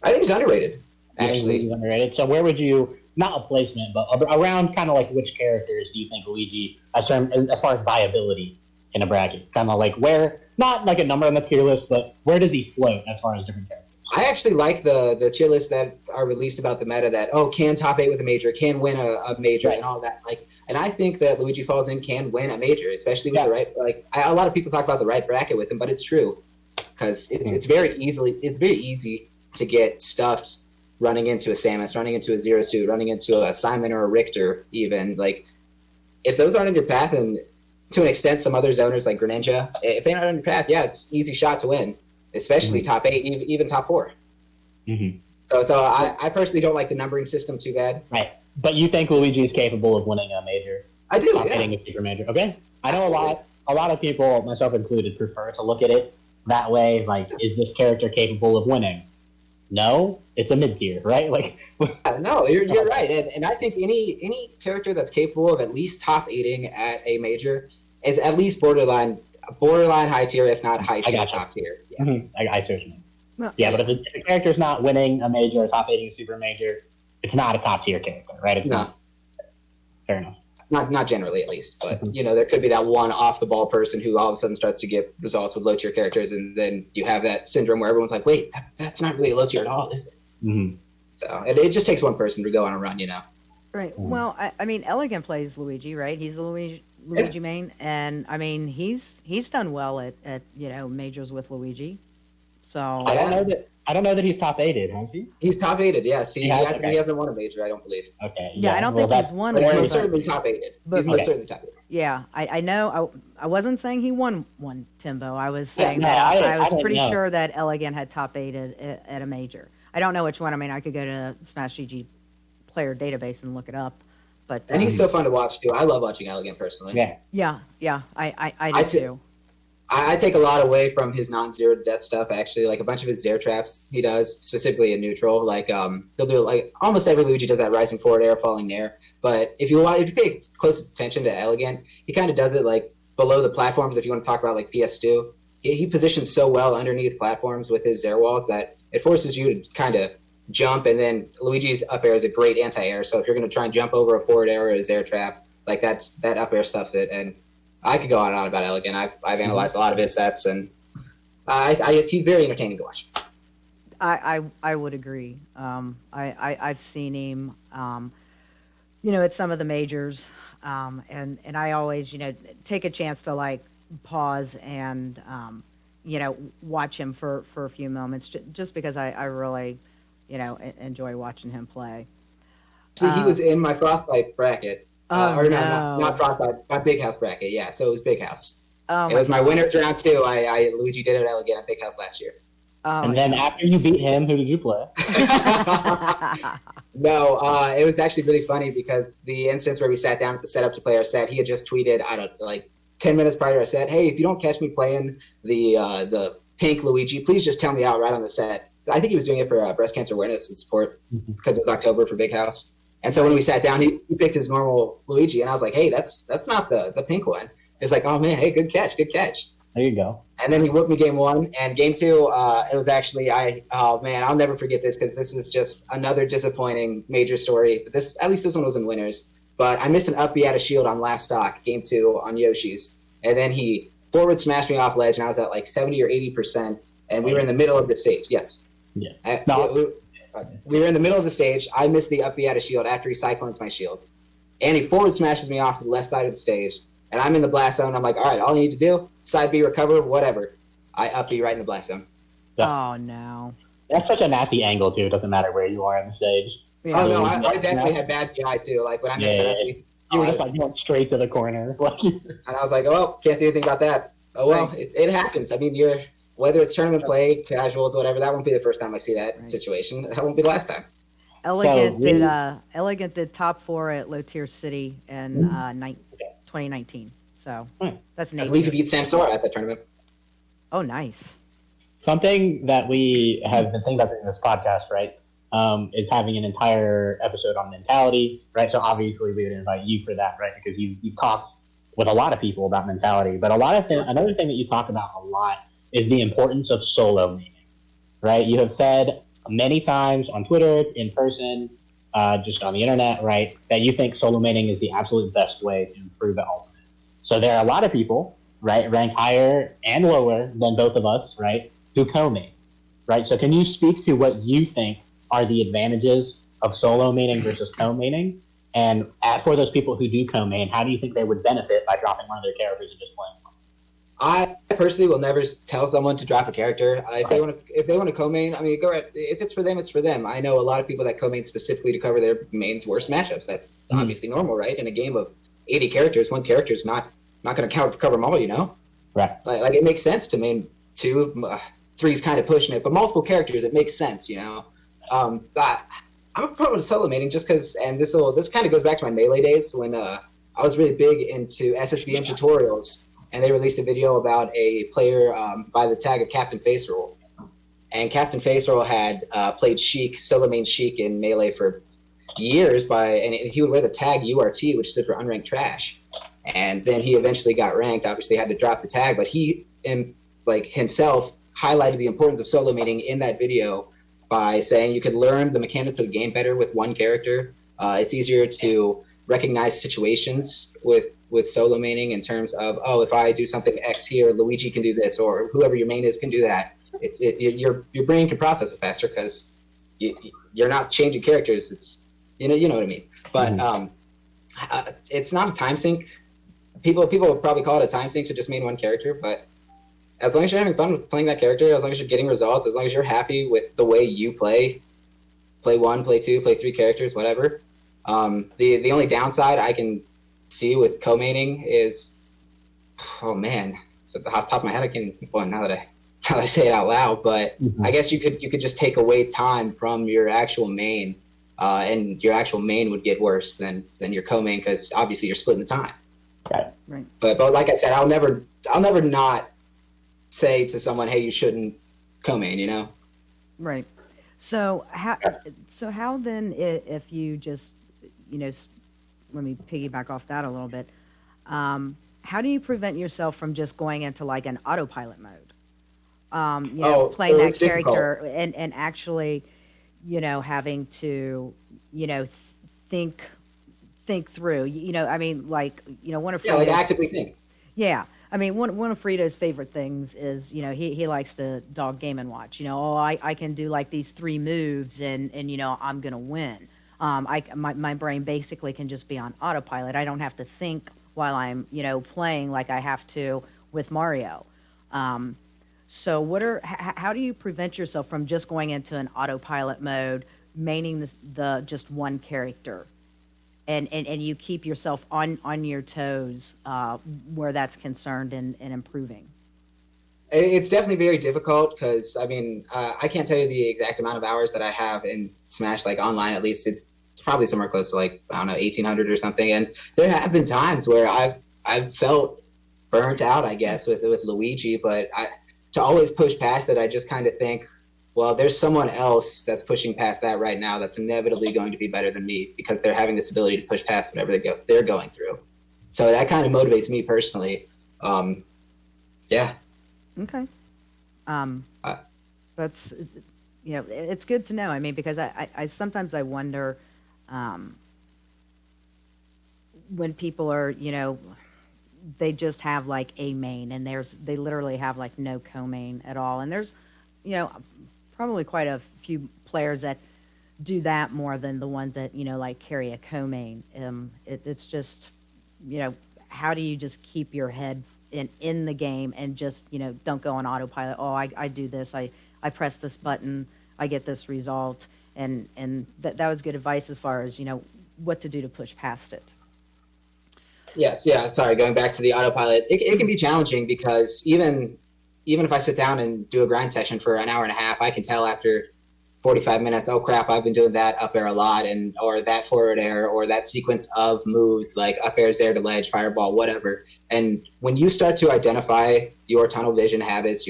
I think he's underrated, Actually, he's underrated. So where would you, not a placement, but around kind of like which characters do you think Luigi, as far as viability in a bracket? Kind of like where, not like a number on the tier list, but where does he float as far as different characters? I actually like the tier lists that are released about the meta that, can top 8 with a major, can win a major and all that. And I think that Luigi Falls In can win a major, especially with the right, a lot of people talk about the right bracket with him, but it's true because it's very easy to get stuffed running into a Samus, running into a Zero Suit, running into a Simon or a Richter even. If those aren't in your path, and to an extent some other zoners like Greninja, if they're not on your path, it's easy shot to win. Especially top 8, even top 4. So I personally don't like the numbering system too bad. Right, but you think Luigi is capable of winning a major? I do. Hitting a super major. Okay, I know a lot of people, myself included, prefer to look at it that way. Like, is this character capable of winning? No, it's a mid tier, right? No, you're right, and I think any character that's capable of at least top 8ing at a major is at least borderline high tier, if not high tier, top tier. Yeah. I see what you mean. Well, but if the character's not winning a major or top 8ing a super major, it's not a top tier character, right? It's not. Fair enough. Not generally, at least, but there could be that one off the ball person who all of a sudden starts to get results with low tier characters, and then you have that syndrome where everyone's like, "Wait, that's not really a low tier at all, is it?" So it just takes one person to go on a run, Right. Well, I mean, Elegant plays Luigi, right? He's a Luigi main, and I mean, he's done well at majors with Luigi. So I don't know that he's top 8'd, has he? He's top 8'd, yes. He hasn't won a major, I don't believe. Okay. Yeah, I don't think he's won. But he's certainly top 8'd. He's most certainly top 8'd. Yeah, I know. I wasn't saying he won one, Timbo. I was saying I was pretty sure that Elegant had top 8 at a major. I don't know which one. I mean, I could go to Smash GG player database and look it up. But and he's so fun to watch too. I love watching Elegant personally. Yeah. I do too. I take a lot away from his non-zero death stuff. Actually, like a bunch of his zero traps he does, specifically in neutral. He'll do almost every Luigi does that rising forward air, falling nair. But if you pay close attention to Elegant, he kind of does it below the platforms. If you want to talk about PS2, he positions so well underneath platforms with his zero walls that it forces you to kind of jump. And then Luigi's up air is a great anti-air. So if you're going to try and jump over a forward air or a zero trap, that up air stuffs it. And I could go on and on about Elegant. I've analyzed a lot of his sets, and he's very entertaining to watch. I would agree. I've seen him, at some of the majors, and I always, take a chance to pause and, watch him for a few moments, just because I really, enjoy watching him play. See, he was in my Frostbite bracket. No. Not Frostbite, my Big House bracket. Yeah, so it was Big House. Oh, it was my winners round 2. Luigi did it Elegant at Big House last year. And then after you beat him, who did you play? No, it was actually really funny because the instance where we sat down at the setup to play our set, he had just tweeted, 10 minutes prior to our set, "Hey, if you don't catch me playing the pink Luigi, please just tell me out right on the set." I think he was doing it for breast cancer awareness and support because it was October for Big House. And so when we sat down, he picked his normal Luigi, and I was like, "Hey, that's not the pink one." It's like, "Oh man, hey, good catch." There you go. And then he whooped me game 1, and game 2, it was actually I'll never forget this because this is just another disappointing major story. But at least this one was in winners. But I missed an up B out of shield on last stock, game 2 on Yoshi's, and then he forward smashed me off ledge, and I was at 70 or 80%, and we were in the middle of the stage. Yes. Yeah. We were in the middle of the stage. I missed the up B out of shield after he cyclones my shield. And he forward smashes me off to the left side of the stage. And I'm in the blast zone. I'm like, all right, all I need to do, side B, recover, whatever. I up B right in the blast zone. Yeah. Oh, no. That's such a nasty angle, too. It doesn't matter where you are on the stage. Yeah. Oh, no, I definitely had bad PI, too. When I missed that up B. You were just going straight to the corner. And I was like, oh, well, can't do anything about that. Oh, well, it happens. I mean, whether it's tournament play, casuals, whatever, that won't be the first time I see that situation. That won't be the last time. Elegant did top 4 at Low Tier City in 2019. So Nice. that's I Nate. believe he beat Sam Sora at that tournament. Oh, nice. Something that we have been thinking about in this podcast, right, is having an entire episode on mentality, right? So obviously we would invite you for that, right? Because you've talked with a lot of people about mentality, but another thing that you talk about a lot is the importance of solo meaning, right? You have said many times on Twitter, in person, just on the internet, right, that you think solo maining is the absolute best way to improve at Ultimate. So there are a lot of people, right, ranked higher and lower than both of us, right, who co-main, right? So can you speak to what you think are the advantages of solo maining versus co-maining? And for those people who do co-main, how do you think they would benefit by dropping one of their characters and just playing one? I personally will never tell someone to drop a character. If they want to co-main, I mean, go right. If it's for them, it's for them. I know a lot of people that co-main specifically to cover their main's worst matchups. That's obviously normal, right? In a game of 80 characters, one character is not going to cover them all, you know? Right. Like it makes sense to main two, three's kind of pushing it, but multiple characters, it makes sense, you know? But I'm a pro of solo maining just because, and this kind of goes back to my Melee days when I was really big into SSVM tutorials. And they released a video about a player by the tag of Captain Face Roll. And Captain Face Roll had played Sheik, solo main Sheik in Melee for years and he would wear the tag URT, which stood for unranked trash. And then he eventually got ranked, obviously had to drop the tag, but he himself highlighted the importance of solo maining in that video by saying you could learn the mechanics of the game better with one character. It's easier to recognize situations with solo maining in terms of, oh, if I do something X here, Luigi can do this, or whoever your main is can do that. Your brain can process it faster because you're not changing characters. It's you know what I mean. But it's not a time sink. People would probably call it a time sink to just main one character, but as long as you're having fun with playing that character, as long as you're getting results, as long as you're happy with the way you play one, play two, play three characters, whatever. The only downside I can see with co-maining is, oh man, so off the top of my head, I can't keep one now that I say it out loud, but I guess you could just take away time from your actual main, and your actual main would get worse than your co-main because obviously you're splitting the time. Right. But like I said, I'll never not say to someone, hey, you shouldn't co-main, you know? Right. So how then, if you just, let me piggyback off that a little bit. How do you prevent yourself from just going into like an autopilot mode? Playing that character and actually, having to, think through, I mean, one of like actively think. Yeah. I mean, one of Frito's favorite things is, he likes to dog game and watch. I can do like these 3 moves and I'm gonna win. My brain basically can just be on autopilot. I don't have to think while I'm playing like I have to with Mario. So how do you prevent yourself from just going into an autopilot mode, maining the just one character? And you keep yourself on your toes where that's concerned and improving. It's definitely very difficult because, I mean, I can't tell you the exact amount of hours that I have in Smash, like online at least. It's probably somewhere close to like, I don't know, 1,800 or something. And there have been times where I've felt burnt out, I guess, with Luigi. But to always push past it, I just kind of think, well, there's someone else that's pushing past that right now that's inevitably going to be better than me because they're having this ability to push past whatever they're going through. So that kind of motivates me personally. Yeah. Okay. That's, it's good to know. I mean, because I sometimes I wonder when people are, they just have like a main and they literally have like no co-main at all. And there's, probably quite a few players that do that more than the ones that like carry a co-main. It's just how do you just keep your head in the game and just don't go on autopilot. Oh, I do this, I press this button, I get this result, and that was good advice as far as what to do to push past it. Yes, yeah, sorry, going back to the autopilot, it can be challenging because even if I sit down and do a grind session for an hour and a half, I can tell after 45 minutes. Oh crap, I've been doing that up air a lot, or that forward air, or that sequence of moves like up airs, air to ledge, fireball, whatever. And when you start to identify your tunnel vision habits,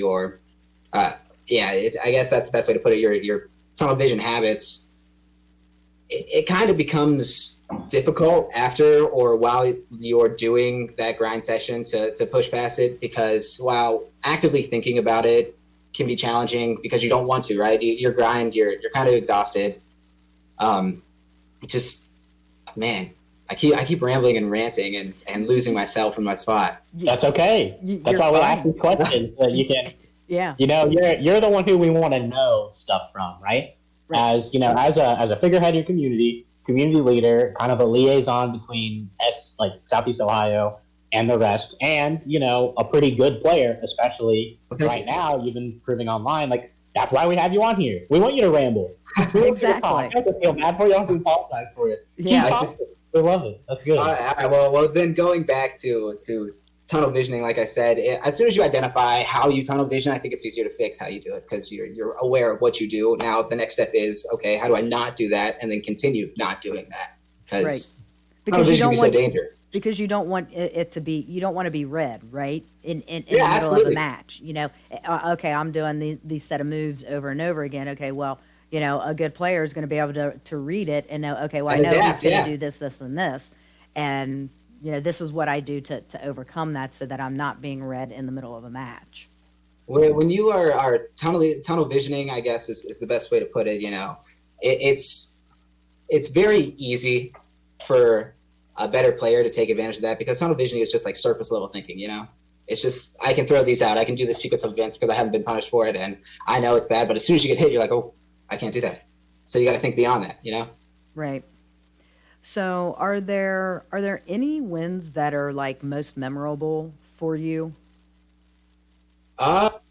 I guess that's the best way to put it. Your tunnel vision habits, it kind of becomes difficult after or while you're doing that grind session to push past it, because while actively thinking about it can be challenging because you don't want to, right? Your grind, you're kind of exhausted. Man, I keep rambling and ranting and losing myself in my spot. That's okay. That's why we ask these questions so that you can. Yeah. You're the one who we want to know stuff from, right? As as a figurehead in your community leader, kind of a liaison between Southeast Ohio and the rest, and a pretty good player, especially right now. You've been proving online, that's why we have you on here. We want you to ramble. Exactly. I don't feel bad for you. I don't have to apologize for it. Yeah. Keep talking. We love it. That's good. All right. Well, then going back to tunnel visioning, like I said, as soon as you identify how you tunnel vision, I think it's easier to fix how you do it because you're aware of what you do. Now the next step is, okay, how do I not do that, and then continue not doing that, because tunnel vision can be so dangerous. Because you don't want it to be, you don't want to be red, right? In the middle absolutely. of a match, okay, I'm doing these set of moves over and over again. Okay, well, a good player is going to be able to read it and know, okay, well, I know he's going to do this, this, and this. And, this is what I do to overcome that so that I'm not being red in the middle of a match. When you are tunnel visioning, I guess is the best way to put it. It's very easy for a better player to take advantage of that, because tunnel visioning is just like surface level thinking. It's just, I can throw these out, I can do this sequence of events because I haven't been punished for it, and I know it's bad. But as soon as you get hit, you're like, oh, I can't do that. So you got to think beyond that. Right. So are there any wins that are most memorable for you? Well,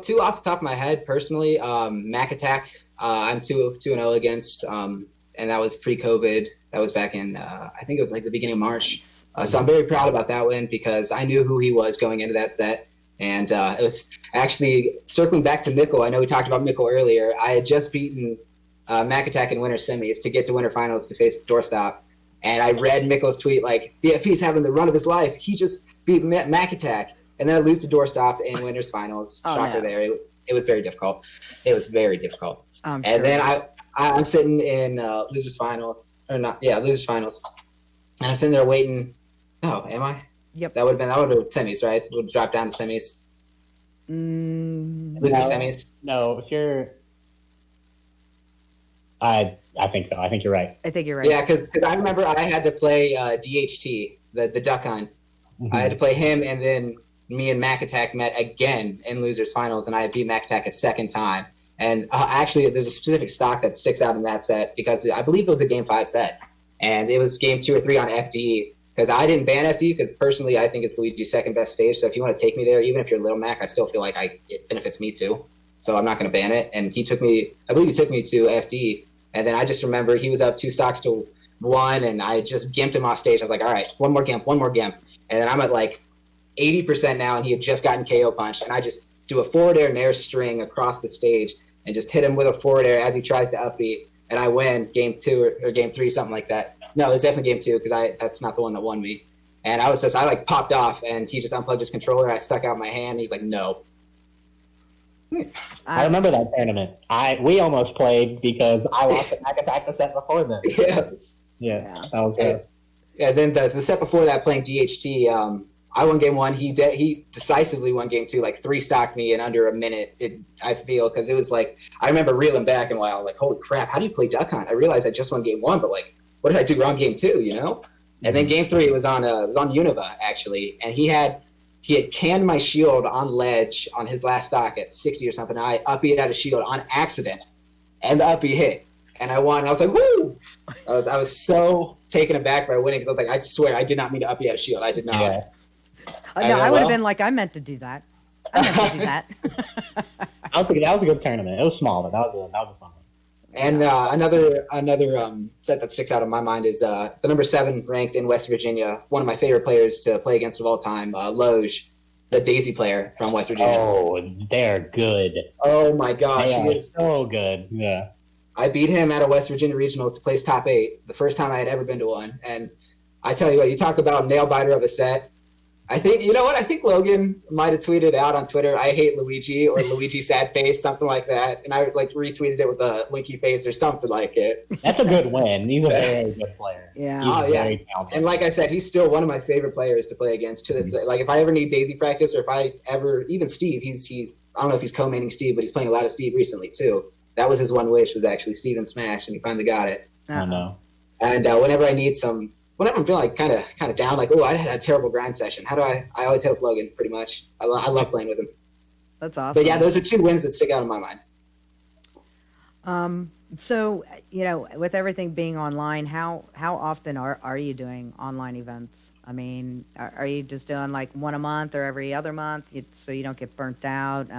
two off the top of my head personally. Mac Attack, I'm 2-0 against, and that was pre-COVID. That was back in I think it was the beginning of March. So I'm very proud about that win because I knew who he was going into that set. And it was actually circling back to Mikkel. I know we talked about Mikkel earlier. I had just beaten Mac Attack in winter semis to get to winter finals to face Doorstop. And I read Mikkel's tweet BFP's having the run of his life. He just beat Mac Attack. And then I lose to Doorstop in winners finals. Shocker there. It was very difficult. It was very difficult. Sure. And then I'm sitting in losers finals. Or not, yeah, losers finals. And I'm sitting there waiting. Oh, am I? Yep. That would have been semis, right? It would drop down to semis. Losing semis. No, if you're, I think so. I think you're right. I think you're right. Yeah, because I remember I had to play DHT, the Duck Hunt. I had to play him, and then me and Mac Attack met again in losers finals, and I beat Mac Attack a second time. And actually, there's a specific stock that sticks out in that set because I believe it was a Game 5 set, and it was Game 2 or 3 on FD. Because I didn't ban FD because personally I think it's Luigi's second best stage. So if you want to take me there, even if you're Little Mac, I still feel like it benefits me too. So I'm not going to ban it. And I believe he took me to FD. And then I just remember he was up 2 stocks to 1, and I just gimped him off stage. I was like, all right, one more gimp. And then I'm at 80% now, and he had just gotten KO punched. And I just do a forward air nair string across the stage and just hit him with a forward air as he tries to upbeat. And I win Game 2 or Game 3, something like that. No, it was definitely Game 2 because that's not the one that won me. And I popped off, and he just unplugged his controller. I stuck out my hand. And he's like, no. I remember that tournament. We almost played because I lost at Mac Attack the set before then. Yeah, that was good. And then the set before that, playing DHT, I won Game 1. He decisively won Game 2, 3-stocked me in under a minute, I feel, because it was I remember reeling back and holy crap, how do you play Duck Hunt? I realized I just won Game 1, but what did I do wrong Game 2, And then Game 3 was on Unova, actually, and he had canned my shield on ledge on his last stock at 60 or something. I upbeat out a shield on accident, and the upbeat hit, and I won. I was like, woo! I was so taken aback by winning because I was like, I swear, I did not mean to upbeat out a shield. I did not. Yeah. No, I would have been I meant to do that. That was a good tournament. It was small, but that was a fun one. And another set that sticks out in my mind is the number 7 ranked in West Virginia, one of my favorite players to play against of all time, Loge, the Daisy player from West Virginia. Oh, they're good. Oh my gosh, They he are is. so good. Yeah. I beat him at a West Virginia regional to place top 8, the first time I had ever been to one. And I tell you what, you talk about nail biter of a set. I think, you know what? I think Logan might have tweeted out on Twitter, "I hate Luigi," or "Luigi sad face," something like that. And I like retweeted it with a winky face or something like it. That's a good win. He's a very good player. Yeah. He's Oh, yeah. very talented. And like I said, he's still one of my favorite players to play against to this day. Like if I ever need Daisy practice, or if I ever, even Steve, he's I don't know if he's co-maining Steve, but he's playing a lot of Steve recently too. That was his one wish, was actually Steve and Smash, and he finally got it. I know. And whenever I need whenever I'm feeling like kind of down, like, oh, I had a terrible grind session. How do I always hit up Logan pretty much. I love playing with him. That's awesome. But yeah, those are 2 wins that stick out in my mind. So, with everything being online, how often are you doing online events? I mean, are you just doing like one a month or every other month, so you don't get burnt out?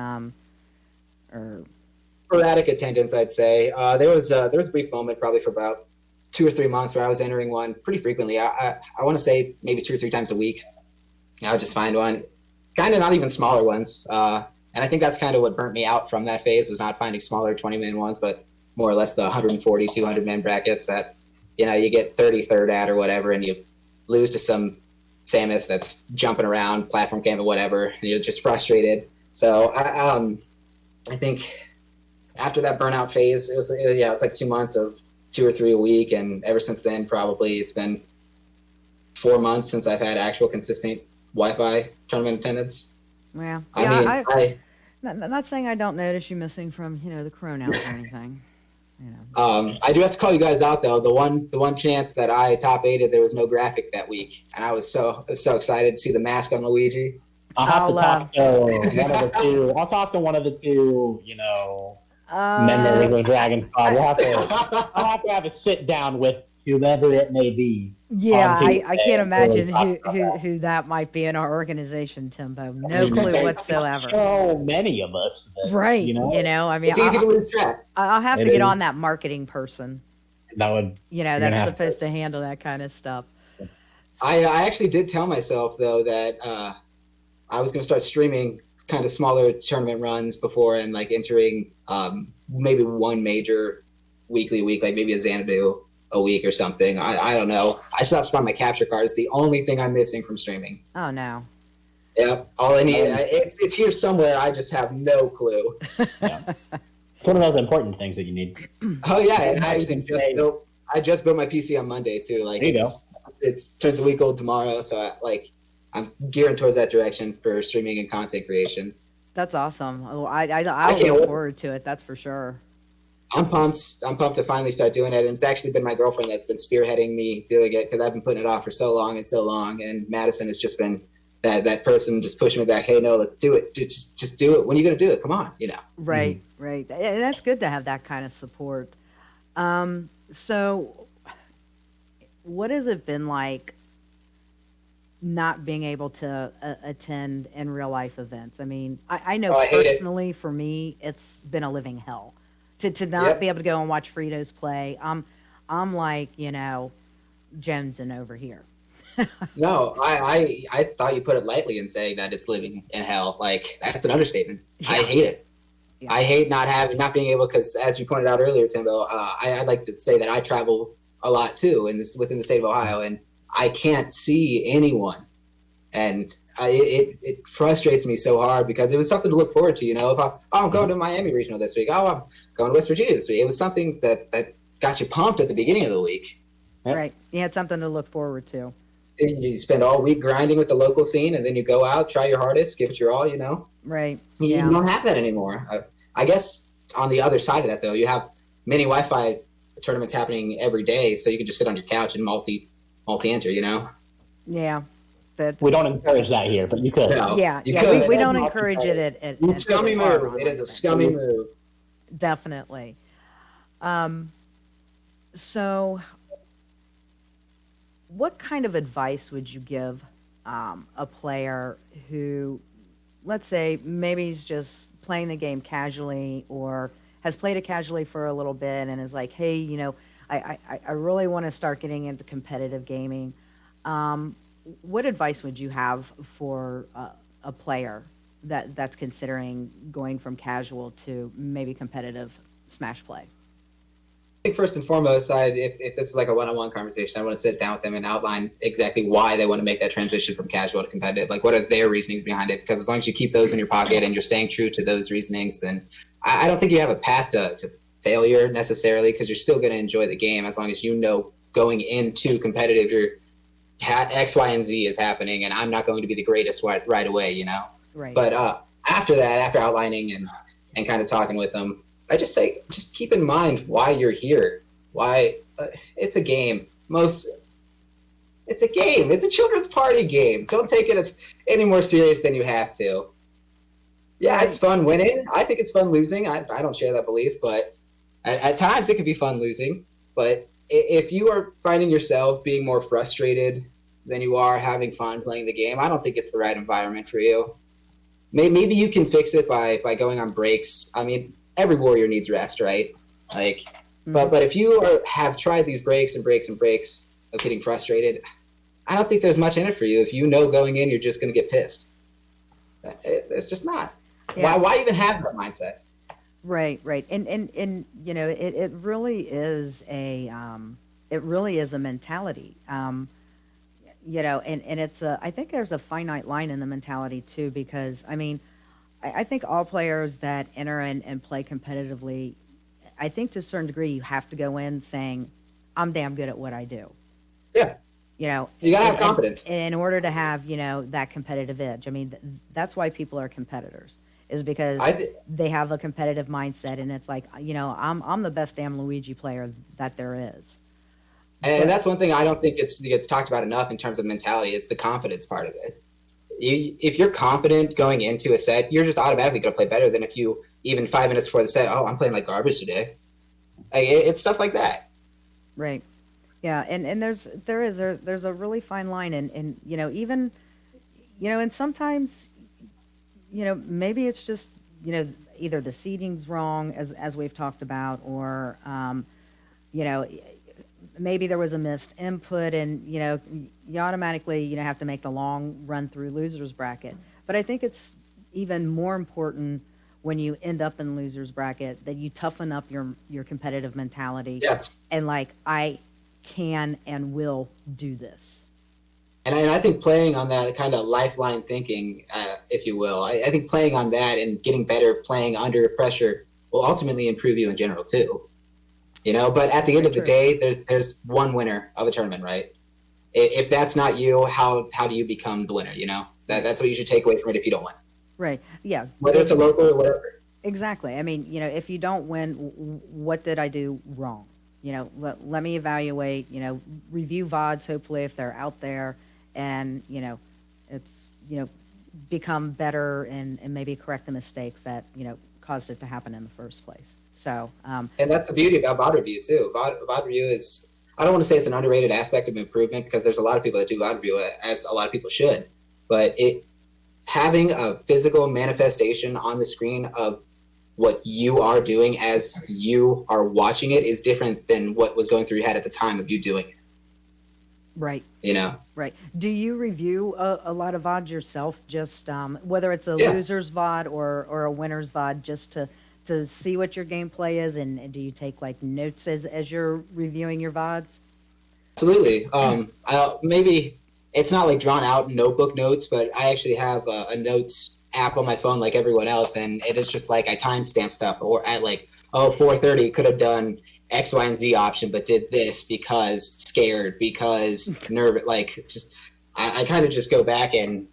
Or Sporadic attendance, I'd say. There was a brief moment, probably for about 2 or 3 months, where I was entering one pretty frequently. I want to say maybe 2 or 3 times a week. I would just find one, kind of not even smaller ones. And I think that's kind of what burnt me out from that phase, was not finding smaller 20-man ones, but more or less the 140, 200-man brackets that, you get 33rd at or whatever, and you lose to some Samus that's jumping around, platform camping, whatever, and you're just frustrated. So I think after that burnout phase, it was like 2 months of 2 or 3 a week, and ever since then, probably it's been 4 months since I've had actual consistent Wi-Fi tournament attendance. yeah, I not saying I don't notice you missing from the Chronouts or anything. I do have to call you guys out though. The one chance that I top 8'd, there was no graphic that week, and I was so excited to see the mask on Luigi. I'll have to talk to one of the 2. I'll talk to one of the 2, members of DragonSquad. I'll have to have a sit down with whomever it may be. Yeah, I can't imagine who that might be in our organization, Timbo. No clue whatsoever. So many of us. Right. I mean, It's easy to lose track. I'll have to get on that marketing person. That would. That's supposed to handle that kind of stuff. I actually did tell myself though that I was going to start streaming kind of smaller tournament runs before, and like entering maybe one major weekly week, like maybe a Xanadu a week or something. I don't know. I still have to find my capture cards. The only thing I'm missing from streaming. Oh no. Yep. All I need, it's here somewhere. I just have no clue. Yeah. It's one of those important things that you need. Oh yeah, and I just built my PC on Monday too. Like it's turns a week old tomorrow, so I'm gearing towards that direction for streaming and content creation. That's awesome. Oh, I look forward to it. That's for sure. I'm pumped. I'm pumped to finally start doing it. And it's actually been my girlfriend that's been spearheading me doing it, because I've been putting it off for so long. And Madison has just been that person just pushing me back. Hey, no, let's do it. Just do it. When are you going to do it? Come on, Right, right. And that's good to have that kind of support. So what has it been like not being able to attend in real life events? I mean, I know personally for me, it's been a living hell to not be able to go and watch Fritos play. I'm like, jonesing over here. No, I thought you put it lightly in saying that it's living in hell. Like, that's an understatement. Yeah. I hate it. Yeah. I hate not being able, because as you pointed out earlier, Timbo, I'd like to say that I travel a lot too within the state of Ohio, and I can't see anyone. And it frustrates me so hard, because it was something to look forward to. If I'm going to Miami Regional this week. I'm going to West Virginia this week. It was something that got you pumped at the beginning of the week. Right. You had something to look forward to. You spend all week grinding with the local scene, and then you go out, try your hardest, give it your all, Right. You don't have that anymore. I guess on the other side of that, though, you have many Wi-Fi tournaments happening every day, so you can just sit on your couch and multi-enter, Yeah. We don't encourage that here, but you could. No, we don't encourage it. It's a scummy move. It is a scummy move. Definitely. So what kind of advice would you give a player who, let's say, maybe he's just playing the game casually, or has played it casually for a little bit and is like, hey, I really want to start getting into competitive gaming. What advice would you have for a player that's considering going from casual to maybe competitive Smash play? I think first and foremost, if this is like a one-on-one conversation, I want to sit down with them and outline exactly why they want to make that transition from casual to competitive. Like, what are their reasonings behind it? Because as long as you keep those in your pocket and you're staying true to those reasonings, then I don't think you have a path to failure necessarily, because you're still going to enjoy the game as long as you know going into competitive, X, Y, and Z is happening, and I'm not going to be the greatest right away, you know? Right. But after that, after outlining and kind of talking with them, I just say, just keep in mind why you're here. Why it's a game. It's a game. It's a children's party game. Don't take it any more serious than you have to. Yeah, it's fun winning. I think it's fun losing. I don't share that belief, but at times it can be fun losing. But if you are finding yourself being more frustrated than you are having fun playing the game, I don't think it's the right environment for you. Maybe you can fix it by going on breaks. I mean, every warrior needs rest, right? Like, but if you have tried these breaks and breaks and breaks of getting frustrated, I don't think there's much in it for you. If you know going in, you're just going to get pissed. It's just not. Yeah. Why even have that mindset? Right, right. And you know, it really is a mentality. You know, and it's I think there's a finite line in the mentality too, because I mean, I think all players that enter and play competitively, I think to a certain degree you have to go in saying, I'm damn good at what I do. Yeah. You know, you gotta have confidence in order to have, you know, that competitive edge. I mean, that's why people are competitors, is because they have a competitive mindset, and it's like, you know, I'm the best damn Luigi player that there is. And that's one thing I don't think gets talked about enough in terms of mentality, is the confidence part of it. If you're confident going into a set, you're just automatically going to play better than if you, even 5 minutes before the set, oh, I'm playing like garbage today. It's stuff like that. Right. Yeah. And there's a really fine line. And, you know, even, you know, and sometimes, you know, maybe it's just, you know, either the seating's wrong, as we've talked about, or, you know, maybe there was a missed input, and you know, you automatically, you know, have to make the long run through losers bracket. But I think it's even more important when you end up in losers bracket that you toughen up your competitive mentality. Yes. And like, I can and will do this. And I think playing on that kind of lifeline thinking, if you will, I think playing on that and getting better playing under pressure will ultimately improve you in general too. You know, but at the end of the day, there's one winner of a tournament, right? If that's not you, how do you become the winner? You know, that's what you should take away from it if you don't win. Right. Yeah. Whether it's a local or whatever. Exactly. I mean, you know, if you don't win, what did I do wrong? You know, let me evaluate, you know, review VODs, hopefully, if they're out there, and, you know, it's, you know, become better and maybe correct the mistakes that, you know, caused it to happen in the first place. So, and that's the beauty about VOD review too. VOD review is, I don't want to say it's an underrated aspect of improvement, because there's a lot of people that do VOD review, as a lot of people should, but having a physical manifestation on the screen of what you are doing as you are watching it is different than what was going through your head at the time of you doing it. Right. You know? Right. Do you review a lot of VODs yourself, just whether it's a loser's VOD or a winner's VOD, just to see what your gameplay is, and do you take like notes as you're reviewing your VODs? Absolutely. Maybe it's not like drawn out notebook notes, but I actually have a notes app on my phone like everyone else, and it is just like I timestamp stuff, or at like, 4:30 could have done X, Y, and Z option, but did this because scared, because nervous. Like, just I kind of just go back and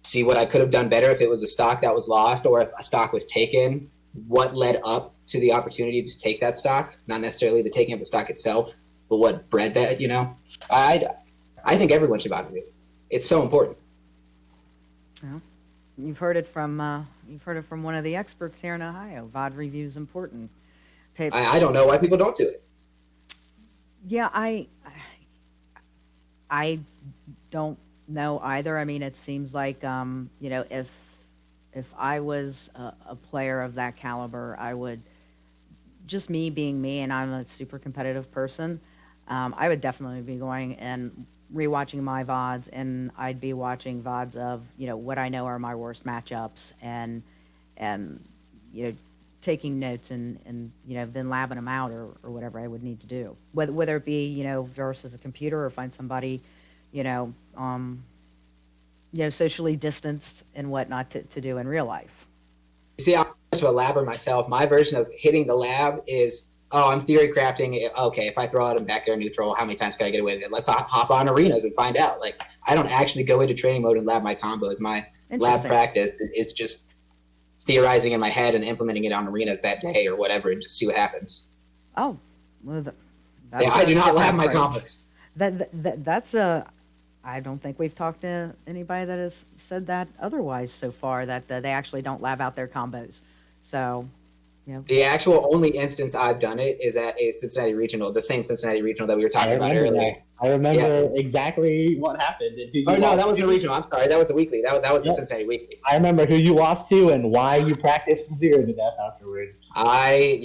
see what I could have done better if it was a stock that was lost, or if a stock was taken, what led up to the opportunity to take that stock, not necessarily the taking of the stock itself, but what bred that, you know? I think everyone should VOD review. It's so important. Well, you've heard it from one of the experts here in Ohio. VOD review is important. I don't know why people don't do it. Yeah, I don't know either. I mean, it seems like, you know, if I was a player of that caliber, I would, just me being me, and I'm a super competitive person, I would definitely be going and rewatching my VODs, and I'd be watching VODs of, what I know are my worst matchups, and taking notes, and then labbing them out, or whatever I would need to do. Whether it be, versus a computer, or find somebody, you know, um, socially distanced and whatnot to do in real life. You see, I'm much of a labber myself. My version of hitting the lab is, oh, I'm theory crafting. Okay, if I throw out a back air neutral, how many times can I get away with it? Let's hop on arenas and find out. Like, I don't actually go into training mode and lab my combos. My lab practice is just theorizing in my head and implementing it on arenas that day or whatever, and just see what happens. Oh, well, I do not lab my combos. That's a. I don't think we've talked to anybody that has said that otherwise so far, that they actually don't lab out their combos. So, the actual only instance I've done it is at a Cincinnati regional, the same Cincinnati regional that we were talking about earlier. I remember exactly what happened. No, that wasn't a regional. I'm sorry, that was a weekly. That was the Cincinnati weekly. I remember who you lost to and why you practiced 0 to death afterward. I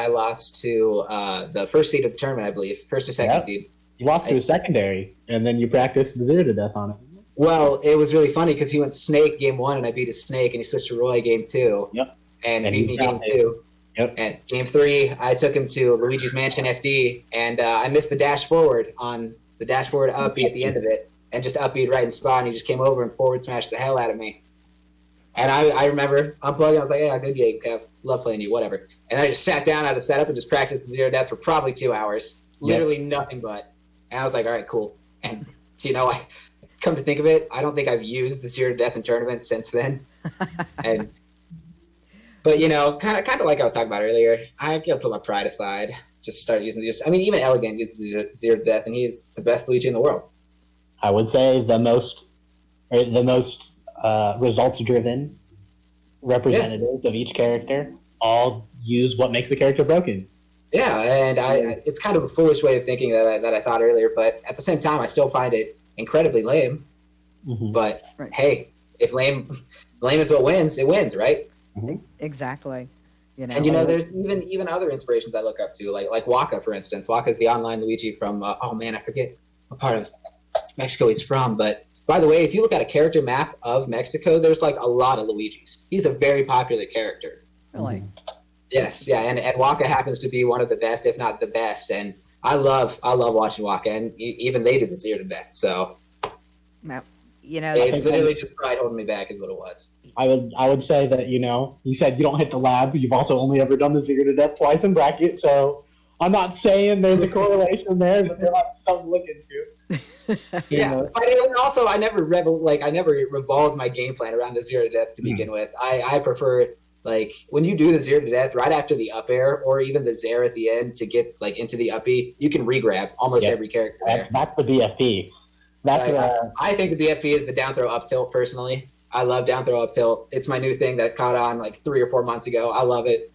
lost to the first seed of the tournament, I believe, first or second seed. You lost to a secondary, and then you practiced 0 to death on it. Well, it was really funny because he went Snake game 1, and I beat his Snake, and he switched to Roy game 2. Yep. And beat me game 2. Yep. And game 3, I took him to Luigi's Mansion FD, and I missed the dash forward on the dash forward upbeat at the end of it, and just upbeat right in spot, and he just came over and forward smashed the hell out of me. And I remember unplugging. I was like, yeah, good game, Kev. Love playing you, whatever. And I just sat down out of setup and just practiced the 0 death for probably 2 hours. Literally nothing but. And I was like, all right, cool. And, I come to think of it, I don't think I've used the 0 death in tournaments since then. But, kind of like I was talking about earlier, I gotta put my pride aside. Just start using even Elegant uses the 0 death, and he is the best Luigi in the world. I would say the most results-driven representatives of each character all use what makes the character broken. Yeah, and it's kind of a foolish way of thinking that I thought earlier, but at the same time, I still find it incredibly lame. Mm-hmm. But hey, if lame is what wins, it wins, right? Mm-hmm. Exactly. And there's even other inspirations I look up to, like Waka, for instance. Waka's the online Luigi from I forget what part of Mexico he's from. But by the way, if you look at a character map of Mexico, there's like a lot of Luigis. He's a very popular character. Really. Mm-hmm. Yes, yeah, and Waka happens to be one of the best, if not the best, and I love watching Waka, and even they did the 0 to death, so it's literally just pride holding me back, is what it was. I would say that you said you don't hit the lab, you've also only ever done the 0 to death twice in bracket, so I'm not saying there's a correlation there, but there might be something to look into. But also I never revolved my game plan around the 0 to death to begin with. I prefer. Like, when you do the 0 to death right after the up air, or even the Zair at the end to get, into the uppie, you can re-grab almost every character there. That's the BFP. I think the BFP is the down throw up tilt, personally. I love down throw up tilt. It's my new thing that I caught on, 3 or 4 months ago. I love it.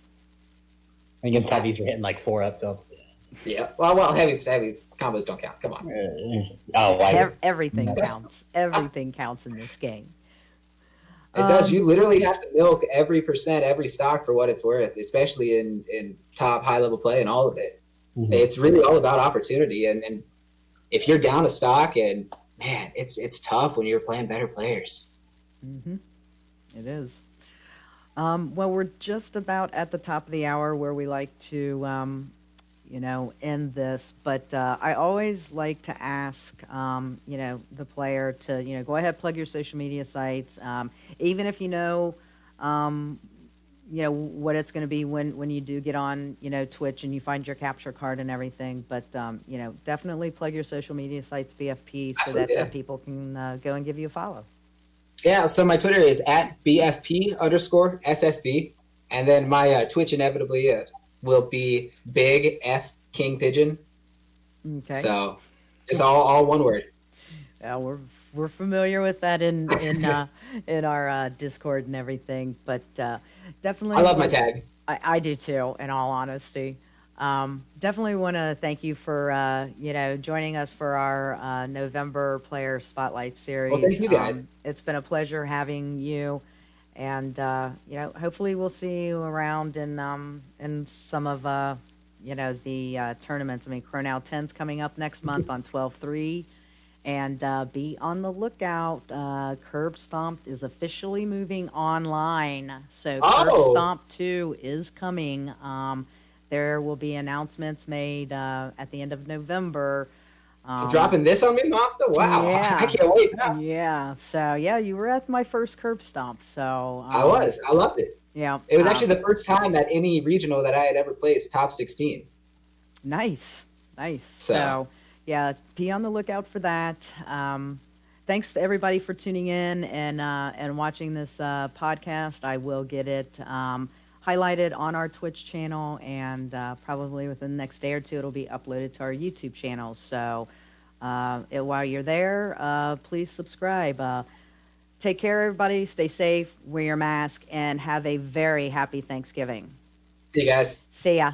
Against heavies, you're hitting, 4 up tilts. Yeah. Well, heavies combos don't count. Come on. Everything counts. Everything counts in this game. It does. You literally have to milk every percent, every stock for what it's worth, especially in top high-level play and all of it. Mm-hmm. It's really all about opportunity. And if you're down a stock, and, man, it's tough when you're playing better players. Mm-hmm. It is. Well, we're just about at the top of the hour where we like to end this. But I always like to ask, the player to, go ahead, plug your social media sites, even if what it's going to be when you do get on, Twitch and you find your capture card and everything. But, definitely plug your social media sites, BFP, so that people can go and give you a follow. Yeah, so my Twitter is at BFP_SSB. And then my Twitch inevitably will be Big F King Pigeon. Okay. So just all one word. Yeah, we're familiar with that in our Discord and everything, but definitely. I love my tag. I do too, in all honesty. Definitely want to thank you for joining us for our November Player Spotlight series. Well, thank you guys. It's been a pleasure having you. And hopefully we'll see you around in some of the tournaments. I mean, Chronow 10's coming up next month on 12/3, And be on the lookout. Curb Stomped is officially moving online. So Curb Oh, Stomp 2 is coming. There will be announcements made at the end of November. dropping this on me, Mobster? Wow, I Yeah. can't wait now. Yeah. So, yeah, you were at my first Curb Stomp. So, I was. I loved it. yeah. It was actually the first time at any regional that I had ever placed top 16. Nice. Nice. So, So, yeah, be on the lookout for that. Thanks to everybody for tuning in and watching this podcast. I will get it highlighted on our Twitch channel, and probably within the next day or two, it'll be uploaded to our YouTube channel. So, while you're there, please subscribe. Take care, everybody. Stay safe, wear your mask, and have a very happy Thanksgiving. see you guys. See ya.